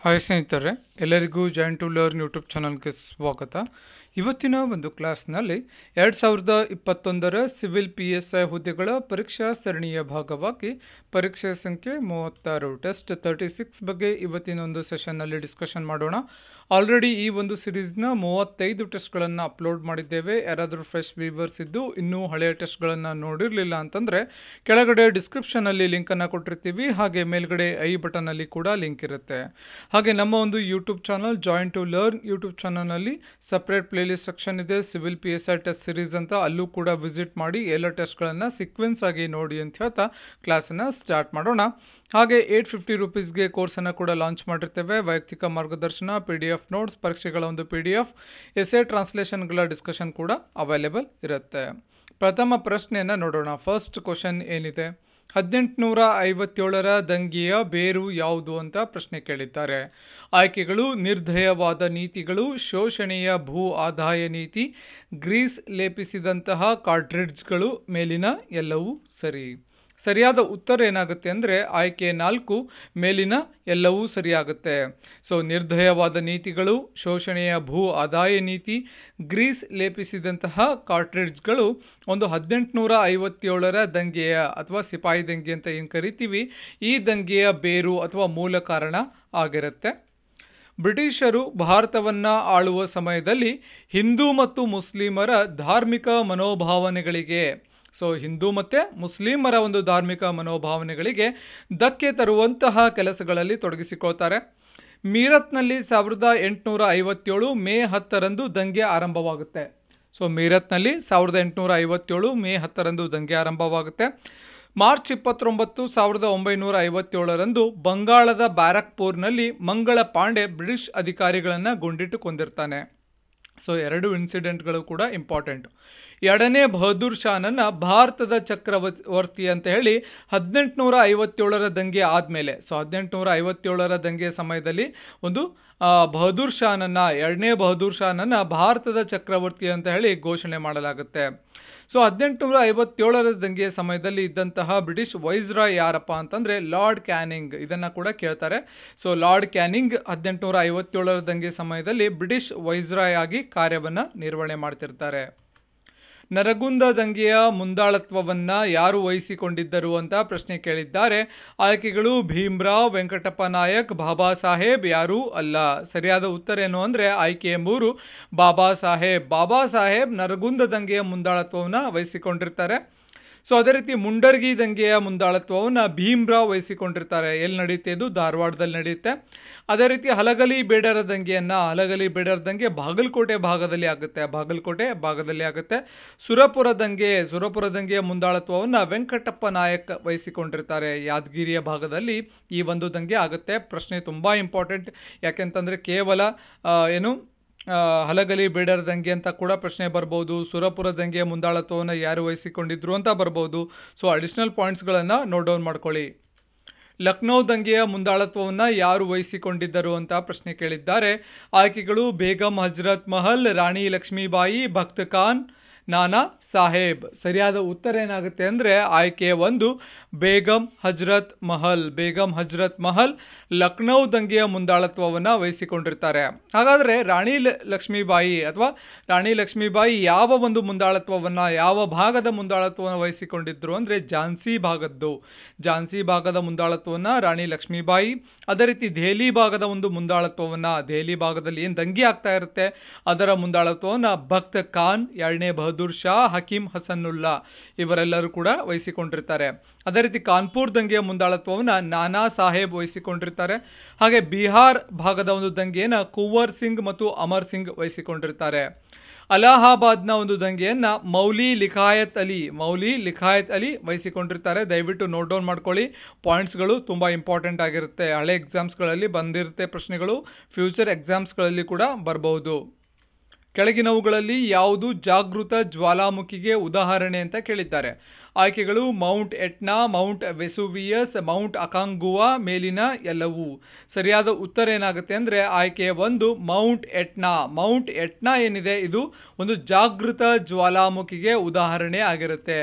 Hi ಸ್ನೇಹಿತರೆ, ಎಲ್ಲರಿಗೂ join to learn YouTube ಚಾನಲ್ಗೆ ಸ್ವಾಗತ. ಇವತ್ತಿನ ಒಂದು ಕ್ಲಾಸ್ನಲ್ಲಿ 2021ರ ಸಿವಿಲ್ PSI ಹುದ್ದೆಗಳ ಪರೀಕ್ಷಾ ಸರಣಿಯ ಭಾಗವಾಗಿ ಪರೀಕ್ಷೆ ಸಂಖ್ಯೆ 36 ಟೆಸ್ಟ್ 36 ಬಗ್ಗೆ ಇವತ್ತಿನ ಒಂದು ಸೆಷನ್ನಲ್ಲಿ ಡಿಸ್ಕಷನ್ ಮಾಡೋಣ. ಆಲ್ರೆಡಿ ಈ ಒಂದು ಸಿರೀಸ್ನ 35 ಟೆಸ್ಟ್ಗಳನ್ನು ಅಪ್ಲೋಡ್ ಮಾಡಿದ್ದೇವೆ. ಯಾರಾದರೂ ಫ್ರೆಶ್ ವ್ಯೂವರ್ಸ್ ಇದ್ದು ಇನ್ನೂ ಹಳೆಯ ಟೆಸ್ಟ್ಗಳನ್ನು ನೋಡಿರಲಿಲ್ಲ ಅಂತಂದರೆ ಕೆಳಗಡೆ ಡಿಸ್ಕ್ರಿಪ್ಷನಲ್ಲಿ ಲಿಂಕನ್ನು ಕೊಟ್ಟಿರ್ತೀವಿ, ಹಾಗೆ ಮೇಲ್ಗಡೆ ಐ ಬಟನಲ್ಲಿ ಕೂಡ ಲಿಂಕ್ ಇರುತ್ತೆ. ಹಾಗೆ ನಮ್ಮ ಒಂದು YouTube channel join to learn YouTube ಚಾನಲ್ನಲ್ಲಿ ಸಪ್ರೇಟ್ ಪ್ಲೇಲಿಸ್ಟ್ ಸೆಕ್ಷನ್ ಇದೆ, ಸಿವಿಲ್ PSI ಟೆಸ್ಟ್ ಸಿರೀಸ್ ಅಂತ, ಅಲ್ಲೂ ಕೂಡ ವಿಸಿಟ್ ಮಾಡಿ ಎಲ್ಲ ಟೆಸ್ಟ್ಗಳನ್ನು ಸೀಕ್ವೆನ್ಸ್ ಆಗಿ ನೋಡಿ ಅಂತ ಹೇಳ್ತಾ ಕ್ಲಾಸನ್ನು ಸ್ಟಾರ್ಟ್ ಮಾಡೋಣ. ಹಾಗೆ 850 ರುಪೀಸ್ಗೆ ಕೋರ್ಸನ್ನು ಕೂಡ ಲಾಂಚ್ ಮಾಡಿರ್ತೇವೆ. ವೈಯಕ್ತಿಕ ಮಾರ್ಗದರ್ಶನ, PDF ನೋಟ್ಸ್, ಪರೀಕ್ಷೆಗಳ ಒಂದು PDF, ಎಸ್ಸೆ ಟ್ರಾನ್ಸ್ಲೇಷನ್ಗಳ ಡಿಸ್ಕಷನ್ ಕೂಡ ಅವೈಲೇಬಲ್ ಇರುತ್ತೆ. ಪ್ರಥಮ ಪ್ರಶ್ನೆಯನ್ನು ನೋಡೋಣ. ಫಸ್ಟ್ ಕ್ವಶನ್ ಏನಿದೆ, 1857ರ ದಂಗೆಯ ಬೇರು ಯಾವುದು ಅಂತ ಪ್ರಶ್ನೆ ಕೇಳಿದ್ದಾರೆ. ಆಯ್ಕೆಗಳು: ನಿರ್ದಯವಾದ ನೀತಿಗಳು, ಶೋಷಣೆಯ ಭೂ ಆದಾಯ ನೀತಿ, ಗ್ರೀಸ್ ಲೇಪಿಸಿದಂತಹ ಕಾರ್ಟ್ರಿಡ್ಜ್ಗಳು, ಮೇಲಿನ ಎಲ್ಲವೂ ಸರಿ. ಸರಿಯಾದ ಉತ್ತರ ಏನಾಗುತ್ತೆ ಅಂದರೆ ಆಯ್ಕೆ 4, ಮೇಲಿನ ಎಲ್ಲವೂ ಸರಿಯಾಗುತ್ತೆ. ಸೊ ನಿರ್ದಯವಾದ ನೀತಿಗಳು, ಶೋಷಣೆಯ ಭೂ ಆದಾಯ ನೀತಿ, ಗ್ರೀಸ್ ಲೇಪಿಸಿದಂತಹ ಕಾರ್ಟ್ರಿಡ್ಜ್ಗಳು ಒಂದು 1857ರ ದಂಗೆಯ ಅಥವಾ ಸಿಪಾಯಿ ದಂಗೆ ಅಂತ ಏನು ಕರಿತೀವಿ, ಈ ದಂಗೆಯ ಬೇರು ಅಥವಾ ಮೂಲ ಕಾರಣ ಆಗಿರುತ್ತೆ. ಬ್ರಿಟಿಷರು ಭಾರತವನ್ನು ಆಳುವ ಸಮಯದಲ್ಲಿ ಹಿಂದೂ ಮತ್ತು ಮುಸ್ಲಿಮರ ಧಾರ್ಮಿಕ ಮನೋಭಾವನೆಗಳಿಗೆ, ಸೊ ಹಿಂದೂ ಮತ್ತು ಮುಸ್ಲಿಮರ ಒಂದು ಧಾರ್ಮಿಕ ಮನೋಭಾವನೆಗಳಿಗೆ ಧಕ್ಕೆ ತರುವಂತಹ ಕೆಲಸಗಳಲ್ಲಿ ತೊಡಗಿಸಿಕೊಳ್ತಾರೆ. ಮೀರತ್ನಲ್ಲಿ 1857 ಮೇ 10ರಂದು ದಂಗೆ ಆರಂಭವಾಗುತ್ತೆ. ಸೊ ಮೀರತ್ನಲ್ಲಿ 1857 ಮೇ 10ರಂದು ದಂಗೆ ಆರಂಭವಾಗುತ್ತೆ. ಮಾರ್ಚ್ 29, 1957ರಂದು ಬಂಗಾಳದ ಬ್ಯಾರಕ್ಪುರ್ನಲ್ಲಿ ಮಂಗಳ ಪಾಂಡೆ ಬ್ರಿಟಿಷ್ ಅಧಿಕಾರಿಗಳನ್ನು ಗುಂಡಿಟ್ಟು ಕೊಂದಿರ್ತಾನೆ. ಸೊ ಎರಡು ಇನ್ಸಿಡೆಂಟ್ಗಳು ಕೂಡ ಇಂಪಾರ್ಟೆಂಟ್. ಎರಡನೇ ಬಹದ್ದೂರ್ ಶಾನನ್ನು ಭಾರತದ ಚಕ್ರವರ್ತಿ ಅಂತ ಹೇಳಿ 1857ರ ದಂಗೆ ಆದಮೇಲೆ, ಸೊ 1857ರ ದಂಗೆ ಸಮಯದಲ್ಲಿ ಒಂದು ಬಹದ್ದೂರ್ ಶಾನನ್ನು, ಎರಡನೇ ಬಹದ್ದೂರ್ ಶಾನನ್ನು ಭಾರತದ ಚಕ್ರವರ್ತಿ ಅಂತ ಹೇಳಿ ಘೋಷಣೆ ಮಾಡಲಾಗುತ್ತೆ. ಸೊ 1857ರ ದಂಗೆಯ ಸಮಯದಲ್ಲಿ ಇದ್ದಂತಹ ಬ್ರಿಟಿಷ್ ವೈಸ್ರಾಯ್ ಯಾರಪ್ಪ ಅಂತಂದರೆ ಲಾರ್ಡ್ ಕ್ಯಾನಿಂಗ್. ಇದನ್ನು ಕೂಡ ಕೇಳ್ತಾರೆ. ಸೊ ಲಾರ್ಡ್ ಕ್ಯಾನಿಂಗ್ 1857ರ ದಂಗೆ ಸಮಯದಲ್ಲಿ ಬ್ರಿಟಿಷ್ ವೈಸ್ರಾಯ್ ಆಗಿ ಕಾರ್ಯವನ್ನು ನಿರ್ವಹಣೆ ಮಾಡ್ತಿರ್ತಾರೆ. ನರಗುಂದ ದಂಗೆಯ ಮುಂದಾಳತ್ವವನ್ನು ಯಾರು ವಹಿಸಿಕೊಂಡಿದ್ದರು ಅಂತ ಪ್ರಶ್ನೆ ಕೇಳಿದ್ದಾರೆ. ಆಯ್ಕೆಗಳು: ಭೀಮ್ರಾವ್, ವೆಂಕಟಪ್ಪ ನಾಯಕ್, ಬಾಬಾ ಸಾಹೇಬ್, ಯಾರೂ ಅಲ್ಲ. ಸರಿಯಾದ ಉತ್ತರ ಏನು ಅಂದರೆ ಆಯ್ಕೆ 3, ಬಾಬಾ ಸಾಹೇಬ್. ಬಾಬಾ ಸಾಹೇಬ್ ನರಗುಂದ ದಂಗೆಯ ಮುಂದಾಳತ್ವವನ್ನು ವಹಿಸಿಕೊಂಡಿರ್ತಾರೆ. ಸೊ ಅದೇ ರೀತಿ ಮುಂಡರ್ಗಿ ದಂಗೆಯ ಮುಂದಾಳತ್ವವನ್ನು ಭೀಮ್ರಾವ್ ವಹಿಸಿಕೊಂಡಿರ್ತಾರೆ. ಎಲ್ಲಿ ನಡೆಯುತ್ತೆ? ಇದು ಧಾರವಾಡದಲ್ಲಿ ನಡೆಯುತ್ತೆ. ಅದೇ ರೀತಿ ಹಲಗಲಿ ಬೇಡರ ದಂಗೆ ಬಾಗಲಕೋಟೆ ಭಾಗದಲ್ಲಿ ಆಗುತ್ತೆ. ಸುರಪುರ ದಂಗೆಯ ಮುಂದಾಳತ್ವವನ್ನು ವೆಂಕಟಪ್ಪ ನಾಯಕ್ ವಹಿಸಿಕೊಂಡಿರ್ತಾರೆ. ಯಾದಗಿರಿಯ ಭಾಗದಲ್ಲಿ ಈ ಒಂದು ದಂಗೆ ಆಗುತ್ತೆ. ಪ್ರಶ್ನೆ ತುಂಬ ಇಂಪಾರ್ಟೆಂಟ್, ಯಾಕೆಂತಂದರೆ ಕೇವಲ ಹಲಗಲಿ ಬೇಡರ ದಂಗೆ ಅಂತ ಕೂಡ ಪ್ರಶ್ನೆ ಬರ್ಬೋದು. ಸುರಪುರ ದಂಗೆಯ ಮುಂದಾಳತ್ವವನ್ನು ಯಾರು ವಹಿಸಿಕೊಂಡಿದ್ರು ಅಂತ ಬರ್ಬೋದು. ಸೊ ಅಡಿಷನಲ್ ಪಾಯಿಂಟ್ಸ್ಗಳನ್ನು ನೋಟ್ ಡೌನ್ ಮಾಡ್ಕೊಳ್ಳಿ. ಲಕ್ನೋ ದಂಗೆಯ ಮುಂದಾಳತ್ವವನ್ನು ಯಾರು ವಹಿಸಿಕೊಂಡಿದ್ದರು ಅಂತ ಪ್ರಶ್ನೆ ಕೇಳಿದ್ದಾರೆ. ಆಯ್ಕೆಗಳು: ಬೇಗಂ ಹಜರತ್ ಮಹಲ್, ರಾಣಿ ಲಕ್ಷ್ಮೀಬಾಯಿ, ಭಕ್ತ್ ಖಾನ್, ನಾನಾ ಸಾಹೇಬ್. ಸರಿಯಾದ ಉತ್ತರ ಏನಾಗುತ್ತೆ ಅಂದರೆ ಆಯ್ಕೆ 1, ಬೇಗಂ ಹಜರತ್ ಮಹಲ್ ಲಕ್ನೋ ದಂಗೆಯ ಮುಂದಾಳತ್ವವನ್ನು ವಹಿಸಿಕೊಂಡಿರ್ತಾರೆ. ಹಾಗಾದರೆ ರಾಣಿ ಲಕ್ಷ್ಮೀಬಾಯಿ ಯಾವ ಒಂದು ಮುಂದಾಳತ್ವವನ್ನು, ಯಾವ ಭಾಗದ ಮುಂದಾಳತ್ವವನ್ನು ವಹಿಸಿಕೊಂಡಿದ್ರು ಅಂದರೆ ಝಾನ್ಸಿ ಭಾಗದ ಮುಂದಾಳತ್ವವನ್ನು ರಾಣಿ ಲಕ್ಷ್ಮೀಬಾಯಿ. ಅದೇ ರೀತಿ ದೆಹಲಿ ಭಾಗದ ಒಂದು ಮುಂದಾಳತ್ವವನ್ನು, ದೆಹಲಿ ಭಾಗದಲ್ಲಿ ಏನು ದಂಗೆ ಆಗ್ತಾ ಇರುತ್ತೆ ಅದರ ಮುಂದಾಳತ್ವವನ್ನು ಭಕ್ತ್ ಖಾನ್, ಎರಡನೇ ಬಹದ್ದೂರ್ ಶಾ, ಹಕೀಂ ಹಸನುಲ್ಲಾ ಇವರೆಲ್ಲರೂ ಕೂಡ ವಹಿಸಿಕೊಂಡಿರ್ತಾರೆ. ಅದೇ ರೀತಿ ಕಾನ್ಪುರ್ ದಂಗೆಯ ಮುಂದಾಳತ್ವವನ್ನು ನಾನಾ ಸಾಹೇಬ್ ವಹಿಸಿಕೊಂಡಿರ್ತಾರೆ. ಹಾಗೆ ಬಿಹಾರ್ ಭಾಗದ ಒಂದು ದಂಗೆಯನ್ನು ಕುವರ್ ಸಿಂಗ್ ಮತ್ತು ಅಮರ್ ಸಿಂಗ್ ವಹಿಸಿಕೊಂಡಿರ್ತಾರೆ. ಅಲಹಾಬಾದ್ನ ಒಂದು ದಂಗೆಯನ್ನು ಮೌಲಿ ಲಿಖಾಯತ್ ಅಲಿ ವಹಿಸಿಕೊಂಡಿರ್ತಾರೆ. ದಯವಿಟ್ಟು ನೋಟ್ ಡೌನ್ ಮಾಡ್ಕೊಳ್ಳಿ. ಪಾಯಿಂಟ್ಸ್ಗಳು ತುಂಬ ಇಂಪಾರ್ಟೆಂಟ್ ಆಗಿರುತ್ತೆ. ಹಳೆ ಎಕ್ಸಾಮ್ಸ್ಗಳಲ್ಲಿ ಬಂದಿರುತ್ತೆ ಪ್ರಶ್ನೆಗಳು, ಫ್ಯೂಚರ್ ಎಕ್ಸಾಮ್ಸ್ಗಳಲ್ಲಿ ಕೂಡ ಬರಬಹುದು. ಕೆಳಗಿನವುಗಳಲ್ಲಿ ಯಾವುದು ಜಾಗೃತ ಜ್ವಾಲಾಮುಖಿಗೆ ಉದಾಹರಣೆ ಅಂತ ಕೇಳಿದ್ದಾರೆ. ಆಯ್ಕೆಗಳು ಮೌಂಟ್ ಎಟ್ನಾ, ಮೌಂಟ್ ವೆಸುವಿಯಸ್, ಮೌಂಟ್ ಅಕಾಂಗುವಾ, ಮೇಲಿನ ಎಲ್ಲವೂ. ಸರಿಯಾದ ಉತ್ತರ ಏನಾಗುತ್ತೆ ಅಂದರೆ ಆಯ್ಕೆ 1 ಮೌಂಟ್ ಎಟ್ನಾ. ಮೌಂಟ್ ಎಟ್ನಾ ಏನಿದೆ ಇದು ಒಂದು ಜಾಗೃತ ಜ್ವಾಲಾಮುಖಿಗೆ ಉದಾಹರಣೆ ಆಗಿರುತ್ತೆ.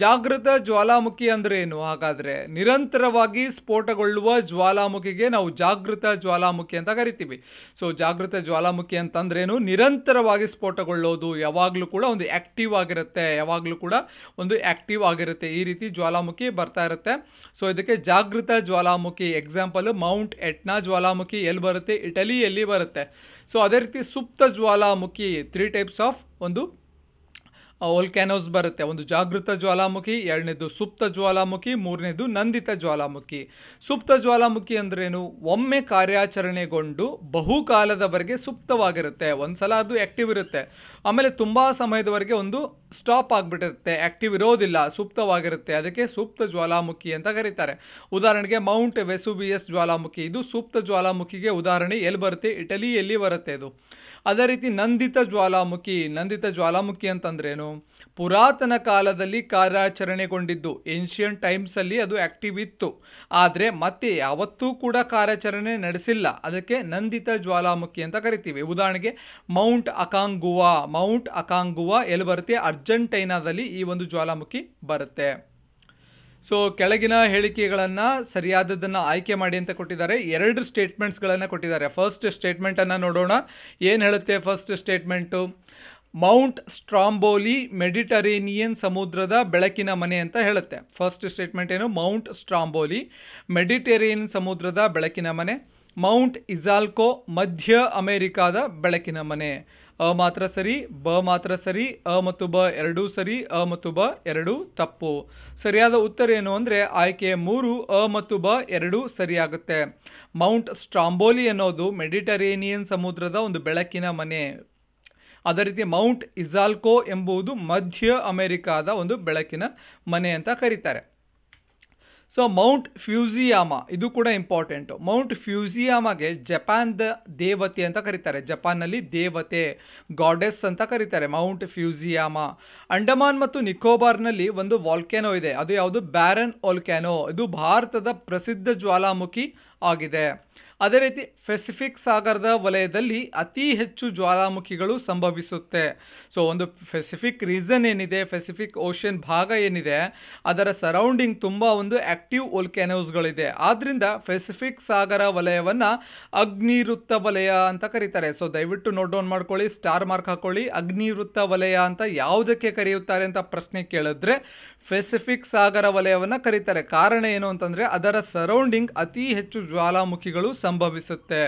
ಜಾಗೃತ ಜ್ವಾಲಾಮುಖಿ ಅಂದ್ರೆ ಏನು? ಹಾಗಾದ್ರೆ ನಿರಂತರವಾಗಿ ಸ್ಫೋಟಗೊಳ್ಳುವ ಜ್ವಾಲಾಮುಖಿಗೆ ನಾವು ಜಾಗೃತ ಜ್ವಾಲಾಮುಖಿ ಅಂತ ಕರಿತೀವಿ. ಸೊ ಜಾಗೃತ ಜ್ವಾಲಾಮುಖಿ ಅಂತಂದ್ರೇನು? ನಿರಂತರವಾಗಿ ಸ್ಫೋಟಗೊಳ್ಳೋದು, ಯಾವಾಗಲೂ ಕೂಡ ಒಂದು ಆಕ್ಟಿವ್ ಆಗಿರುತ್ತೆ, ಯಾವಾಗಲೂ ಕೂಡ ಒಂದು ಆಕ್ಟಿವ್ ಆಗಿರುತ್ತೆ. ಈ ರೀತಿ ಜ್ವಾಲಾಮುಖಿ ಬರ್ತಾ ಇರುತ್ತೆ. ಸೊ ಇದಕ್ಕೆ ಜಾಗೃತ ಜ್ವಾಲಾಮುಖಿ. ಎಕ್ಸಾಂಪಲ್ ಮೌಂಟ್ ಎಟ್ನಾ ಜ್ವಾಲಾಮುಖಿ ಎಲ್ಲಿ ಬರುತ್ತೆ? ಇಟಲಿಯಲ್ಲಿ ಬರುತ್ತೆ. ಸೊ ಅದೇ ರೀತಿ ಸುಪ್ತ ಜ್ವಾಲಾಮುಖಿ, 3 ಟೈಪ್ಸ್ ಆಫ್ ಒಂದು ವೋಲ್ಕ್ಯಾನೋಸ್ ಬರುತ್ತೆ. ಒಂದು ಜಾಗೃತ ಜ್ವಾಲಾಮುಖಿ, ಎರಡನೇದು ಸುಪ್ತ ಜ್ವಾಲಾಮುಖಿ, ಮೂರನೇದು ನಂದಿತ ಜ್ವಾಲಾಮುಖಿ. ಸುಪ್ತ ಜ್ವಾಲಾಮುಖಿ ಅಂದ್ರೇನು? ಒಮ್ಮೆ ಕಾರ್ಯಾಚರಣೆಗೊಂಡು ಬಹುಕಾಲದವರೆಗೆ ಸುಪ್ತವಾಗಿರುತ್ತೆ. ಒಂದ್ಸಲ ಅದು ಆಕ್ಟಿವ್ ಇರುತ್ತೆ, ಆಮೇಲೆ ತುಂಬಾ ಸಮಯದವರೆಗೆ ಒಂದು ಸ್ಟಾಪ್ ಆಗಿಬಿಟ್ಟಿರುತ್ತೆ, ಆಕ್ಟಿವ್ ಇರೋದಿಲ್ಲ, ಸುಪ್ತವಾಗಿರುತ್ತೆ. ಅದಕ್ಕೆ ಸುಪ್ತ ಜ್ವಾಲಾಮುಖಿ ಅಂತ ಕರೀತಾರೆ. ಉದಾಹರಣೆಗೆ ಮೌಂಟ್ ವೆಸುವಿಯಸ್ ಜ್ವಾಲಾಮುಖಿ, ಇದು ಸುಪ್ತ ಜ್ವಾಲಾಮುಖಿಗೆ ಉದಾಹರಣೆ. ಎಲ್ಲಿ ಬರುತ್ತೆ? ಇಟಲಿಯಲ್ಲಿ ಬರುತ್ತೆ ಇದು. ಅದೇ ರೀತಿ ನಂದಿತ ಜ್ವಾಲಾಮುಖಿ. ನಂದಿತ ಜ್ವಾಲಾಮುಖಿ ಅಂತಂದ್ರೇನು? ಪುರಾತನ ಕಾಲದಲ್ಲಿ ಕಾರ್ಯಾಚರಣೆಗೊಂಡಿದ್ದು, ಏನ್ಷಿಯಂಟ್ ಟೈಮ್ಸ್ ಅಲ್ಲಿ ಅದು ಆಕ್ಟಿವ್ ಇತ್ತು, ಆದರೆ ಮತ್ತೆ ಯಾವತ್ತೂ ಕೂಡ ಕಾರ್ಯಾಚರಣೆ ನಡೆಸಿಲ್ಲ. ಅದಕ್ಕೆ ನಂದಿತ ಜ್ವಾಲಾಮುಖಿ ಅಂತ ಕರಿತೀವಿ. ಉದಾಹರಣೆಗೆ ಮೌಂಟ್ ಅಕಾಂಗುವಾ. ಮೌಂಟ್ ಅಕಾಂಗುವಾ ಎಲ್ಲಿ ಬರುತ್ತೆ? ಅರ್ಜೆಂಟೈನಾದಲ್ಲಿ ಈ ಒಂದು ಜ್ವಾಲಾಮುಖಿ ಬರುತ್ತೆ. ಸೊ ಕೆಳಗಿನ ಹೇಳಿಕೆಗಳನ್ನು ಸರಿಯಾದದನ್ನು ಆಯ್ಕೆ ಮಾಡಿ ಅಂತ ಕೊಟ್ಟಿದ್ದಾರೆ. 2 ಸ್ಟೇಟ್ಮೆಂಟ್ಸ್ಗಳನ್ನು ಕೊಟ್ಟಿದ್ದಾರೆ. ಫಸ್ಟ್ ಸ್ಟೇಟ್ಮೆಂಟನ್ನು ನೋಡೋಣ. ಏನು ಹೇಳುತ್ತೆ first statement? Mount Stromboli Mediterranean ಸಮುದ್ರದ ಬೆಳಕಿನ ಮನೆ ಅಂತ ಹೇಳುತ್ತೆ. ಫಸ್ಟ್ ಸ್ಟೇಟ್ಮೆಂಟ್ ಏನು? ಮೌಂಟ್ ಸ್ಟ್ರಾಂಬೋಲಿ ಮೆಡಿಟರೇನಿಯನ್ ಸಮುದ್ರದ ಬೆಳಕಿನ ಮನೆ. ಮೌಂಟ್ ಇಜಾಲ್ಕೋ ಮಧ್ಯ ಅಮೆರಿಕಾದ ಬೆಳಕಿನ ಮನೆ. ಅ ಮಾತ್ರ ಸರಿ, ಬ ಮಾತ್ರ ಸರಿ, ಅ ಮತ್ತು ಬ ಎರಡೂ ಸರಿ, ಅ ಮತ್ತು ಬ ಎರಡೂ ತಪ್ಪು. ಸರಿಯಾದ ಉತ್ತರ ಏನು ಅಂದರೆ ಆಯ್ಕೆ 3 ಅ ಮತ್ತು ಬ ಎರಡೂ ಸರಿಯಾಗುತ್ತೆ. ಮೌಂಟ್ ಸ್ಟ್ರಾಂಬೋಲಿ ಅನ್ನೋದು ಮೆಡಿಟರೇನಿಯನ್ ಸಮುದ್ರದ ಒಂದು ಬೆಳಕಿನ ಮನೆ. ಅದೇ ರೀತಿ ಮೌಂಟ್ ಇಜಾಲ್ಕೋ ಎಂಬುದು ಮಧ್ಯ ಅಮೆರಿಕಾದ ಒಂದು ಬೆಳಕಿನ ಮನೆ ಅಂತ ಕರೀತಾರೆ. ಸೊ ಮೌಂಟ್ ಫ್ಯೂಜಿಯಾಮಾ ಇದು ಕೂಡ ಇಂಪಾರ್ಟೆಂಟು. ಮೌಂಟ್ ಫ್ಯೂಜಿಯಾಮಾಗೆ ಜಪಾನ್ದ ದೇವತೆ ಅಂತ ಕರೀತಾರೆ. ಜಪಾನ್ನಲ್ಲಿ ದೇವತೆ, ಗಾಡೆಸ್ ಅಂತ ಕರೀತಾರೆ ಮೌಂಟ್ ಫ್ಯೂಜಿಯಾಮಾ. ಅಂಡಮಾನ್ ಮತ್ತು ನಿಕೋಬಾರ್ನಲ್ಲಿ ಒಂದು ವಾಲ್ಕ್ಯಾನೋ ಇದೆ. ಅದು ಯಾವುದು? ಬ್ಯಾರನ್ ವಾಲ್ಕ್ಯಾನೋ. ಇದು ಭಾರತದ ಪ್ರಸಿದ್ಧ ಜ್ವಾಲಾಮುಖಿ ಆಗಿದೆ. ಅದೇ ರೀತಿ ಪೆಸಿಫಿಕ್ ಸಾಗರದ ವಲಯದಲ್ಲಿ ಅತಿ ಹೆಚ್ಚು ಜ್ವಾಲಾಮುಖಿಗಳು ಸಂಭವಿಸುತ್ತೆ. ಸೊ ಒಂದು ಪೆಸಿಫಿಕ್ ರೀಸನ್ ಏನಿದೆ, ಪೆಸಿಫಿಕ್ ಓಷನ್ ಭಾಗ ಏನಿದೆ, ಅದರ ಸರೌಂಡಿಂಗ್ ತುಂಬ ಒಂದು ಆಕ್ಟಿವ್ ವೋಲ್ಕ್ಯಾನೋಸ್ಗಳಿದೆ. ಆದ್ದರಿಂದ ಪೆಸಿಫಿಕ್ ಸಾಗರ ವಲಯವನ್ನು ಅಗ್ನಿವೃತ್ತ ವಲಯ ಅಂತ ಕರೀತಾರೆ. ಸೊ ದಯವಿಟ್ಟು ನೋಟ್ ಡೌನ್ ಮಾಡ್ಕೊಳ್ಳಿ, ಸ್ಟಾರ್ ಮಾರ್ಕ್ ಹಾಕೊಳ್ಳಿ. ಅಗ್ನಿವೃತ್ತ ವಲಯ ಅಂತ ಯಾವುದಕ್ಕೆ ಕರೆಯುತ್ತಾರೆ ಅಂತ ಪ್ರಶ್ನೆ ಕೇಳಿದ್ರೆ ಪೆಸಿಫಿಕ್ ಸಾಗರ ವಲಯವನ್ನು ಕರೀತಾರೆ. ಕಾರಣ ಏನು ಅಂತಂದರೆ ಅದರ ಸರೌಂಡಿಂಗ್ ಅತಿ ಹೆಚ್ಚು ಜ್ವಾಲಾಮುಖಿಗಳು ಸಂಭವಿಸುತ್ತೆ.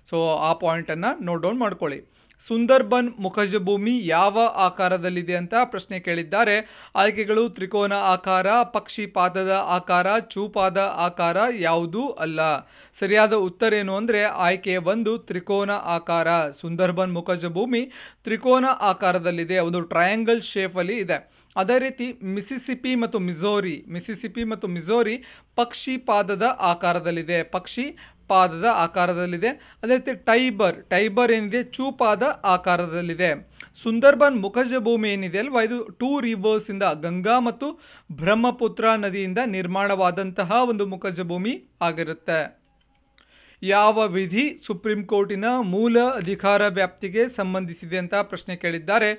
ಸೊ ಆ ಪಾಯಿಂಟನ್ನು ನೋಟ್ ಡೌನ್ ಮಾಡ್ಕೊಳ್ಳಿ. ಸುಂದರ್ಬನ್ ಮುಖಜಭೂಮಿ ಯಾವ ಆಕಾರದಲ್ಲಿದೆ ಅಂತ ಪ್ರಶ್ನೆ ಕೇಳಿದ್ದಾರೆ. ಆಯ್ಕೆಗಳು ತ್ರಿಕೋನ ಆಕಾರ, ಪಕ್ಷಿಪಾದದ ಆಕಾರ, ಚೂಪಾದ ಆಕಾರ, ಯಾವುದೂ ಅಲ್ಲ. ಸರಿಯಾದ ಉತ್ತರ ಏನು ಅಂದರೆ ಆಯ್ಕೆ 1 ತ್ರಿಕೋನ ಆಕಾರ. ಸುಂದರ್ಬನ್ ಮುಖಜಭೂಮಿ ತ್ರಿಕೋನ ಆಕಾರದಲ್ಲಿದೆ, ಒಂದು ಟ್ರಯಾಂಗಲ್ ಶೇಪಲ್ಲಿ ಇದೆ. ಅದೇ ರೀತಿ ಮಿಸಿಸಿಪಿ ಮತ್ತು ಮಿಜೋರಿ ಪಕ್ಷಿಪಾದದ ಆಕಾರದಲ್ಲಿದೆ, ಪಾದದ ಆಕಾರದಲ್ಲಿದೆ. ಅದೇ ರೀತಿ ಟೈಬರ್ ಏನಿದೆ ಚೂಪಾದ ಆಕಾರದಲ್ಲಿದೆ. ಸುಂದರ್ಬನ್ ಮುಖಜಭೂಮಿ ಏನಿದೆ ಅಲ್ವಾ, ಇದು 2 ರಿವರ್ಸ್ ಇಂದ, ಗಂಗಾ ಮತ್ತು ಬ್ರಹ್ಮಪುತ್ರ ನದಿಯಿಂದ ನಿರ್ಮಾಣವಾದಂತಹ ಒಂದು ಮುಖಜಭೂಮಿ ಆಗಿರುತ್ತೆ. ಯಾವ ವಿಧಿ ಸುಪ್ರೀಂ ಕೋರ್ಟಿನ ಮೂಲ ಅಧಿಕಾರ ವ್ಯಾಪ್ತಿಗೆ ಸಂಬಂಧಿಸಿದೆ ಅಂತ ಪ್ರಶ್ನೆ ಕೇಳಿದ್ದಾರೆ.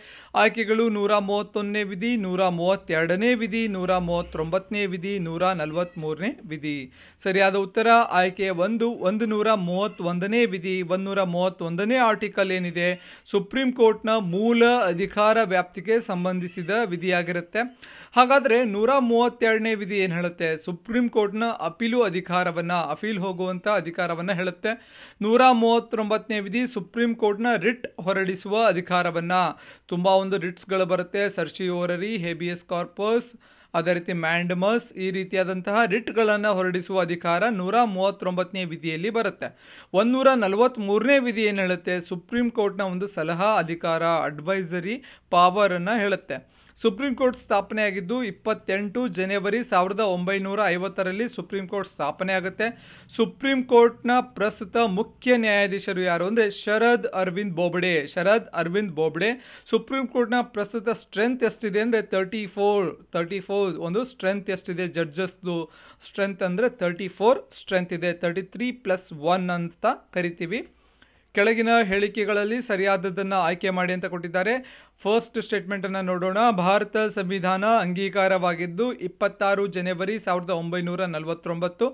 ಆಯ್ಕೆಗಳು 131ನೇ ವಿಧಿ, 132ನೇ ವಿಧಿ, 139ನೇ ವಿಧಿ, 143ನೇ ವಿಧಿ. ಸರಿಯಾದ ಉತ್ತರ ಆಯ್ಕೆ 1 131ನೇ ವಿಧಿ. 131ನೇ ಆರ್ಟಿಕಲ್ ಏನಿದೆ ಸುಪ್ರೀಂ ಕೋರ್ಟ್ನ ಮೂಲ ಅಧಿಕಾರ ವ್ಯಾಪ್ತಿಗೆ ಸಂಬಂಧಿಸಿದ ವಿಧಿಯಾಗಿರುತ್ತೆ. ಹಾಗಾದರೆ 132ನೇ ವಿಧಿ ಏನು ಹೇಳುತ್ತೆ? ಸುಪ್ರೀಂ ಕೋರ್ಟ್ನ ಅಪೀಲ್ ಹೋಗುವಂಥ ಅಧಿಕಾರವನ್ನು ಹೇಳುತ್ತೆ. 139ನೇ ವಿಧಿ ಸುಪ್ರೀಂ ಕೋರ್ಟ್ನ ರಿಟ್ ಹೊರಡಿಸುವ ಅಧಿಕಾರವನ್ನು, ತುಂಬ ಒಂದು ರಿಟ್ಸ್ಗಳು ಬರುತ್ತೆ, ಸರ್ಚಿಯೋರರಿ, ಹೇಬಿಯಸ್ ಕಾರ್ಪಸ್, ಅದೇ ರೀತಿ ಮ್ಯಾಂಡಮಸ್, ಈ ರೀತಿಯಾದಂತಹ ರಿಟ್ಗಳನ್ನು ಹೊರಡಿಸುವ ಅಧಿಕಾರ 139ನೇ ವಿಧಿಯಲ್ಲಿ ಬರುತ್ತೆ. 143ನೇ ವಿಧಿ ಏನು ಹೇಳುತ್ತೆ? ಸುಪ್ರೀಂ ಕೋರ್ಟ್ನ ಒಂದು ಸಲಹಾ ಅಧಿಕಾರ, ಅಡ್ವೈಸರಿ ಪವರನ್ನು ಹೇಳುತ್ತೆ. ಸುಪ್ರೀಂ ಕೋರ್ಟ್ ಸ್ಥಾಪನೆಯಾಗಿದ್ದು 28 ಜನವರಿ 1950ರಲ್ಲಿ ಸುಪ್ರೀಂ ಕೋರ್ಟ್ ಸ್ಥಾಪನೆ ಆಗುತ್ತೆ. ಸುಪ್ರೀಂ ಕೋರ್ಟ್ನ ಪ್ರಸ್ತುತ ಮುಖ್ಯ ನ್ಯಾಯಾಧೀಶರು ಯಾರು ಅಂದರೆ ಶರದ್ ಅರವಿಂದ್ ಬೋಬ್ಡೆ. ಸುಪ್ರೀಂ ಕೋರ್ಟ್ನ ಪ್ರಸ್ತುತ ಸ್ಟ್ರೆಂತ್ ಎಷ್ಟಿದೆ ಅಂದರೆ 34 ಒಂದು ಸ್ಟ್ರೆಂತ್ ಎಷ್ಟಿದೆ, ಜಡ್ಜಸ್ದು ಸ್ಟ್ರೆಂತ್ ಅಂದರೆ 34 ಸ್ಟ್ರೆಂತ್ ಇದೆ. 33+1 ಅಂತ ಕರಿತೀವಿ. ಕೆಳಗಿನ ಹೇಳಿಕೆಗಳಲ್ಲಿ ಸರಿಯಾದದನ್ನು ಆಯ್ಕೆ ಮಾಡಿ ಅಂತ ಕೊಟ್ಟಿದ್ದಾರೆ. ಫಸ್ಟ್ ಸ್ಟೇಟ್ಮೆಂಟನ್ನು ನೋಡೋಣ. ಭಾರತ ಸಂವಿಧಾನ ಅಂಗೀಕಾರವಾಗಿದ್ದು 26 ಜನವರಿ 1949.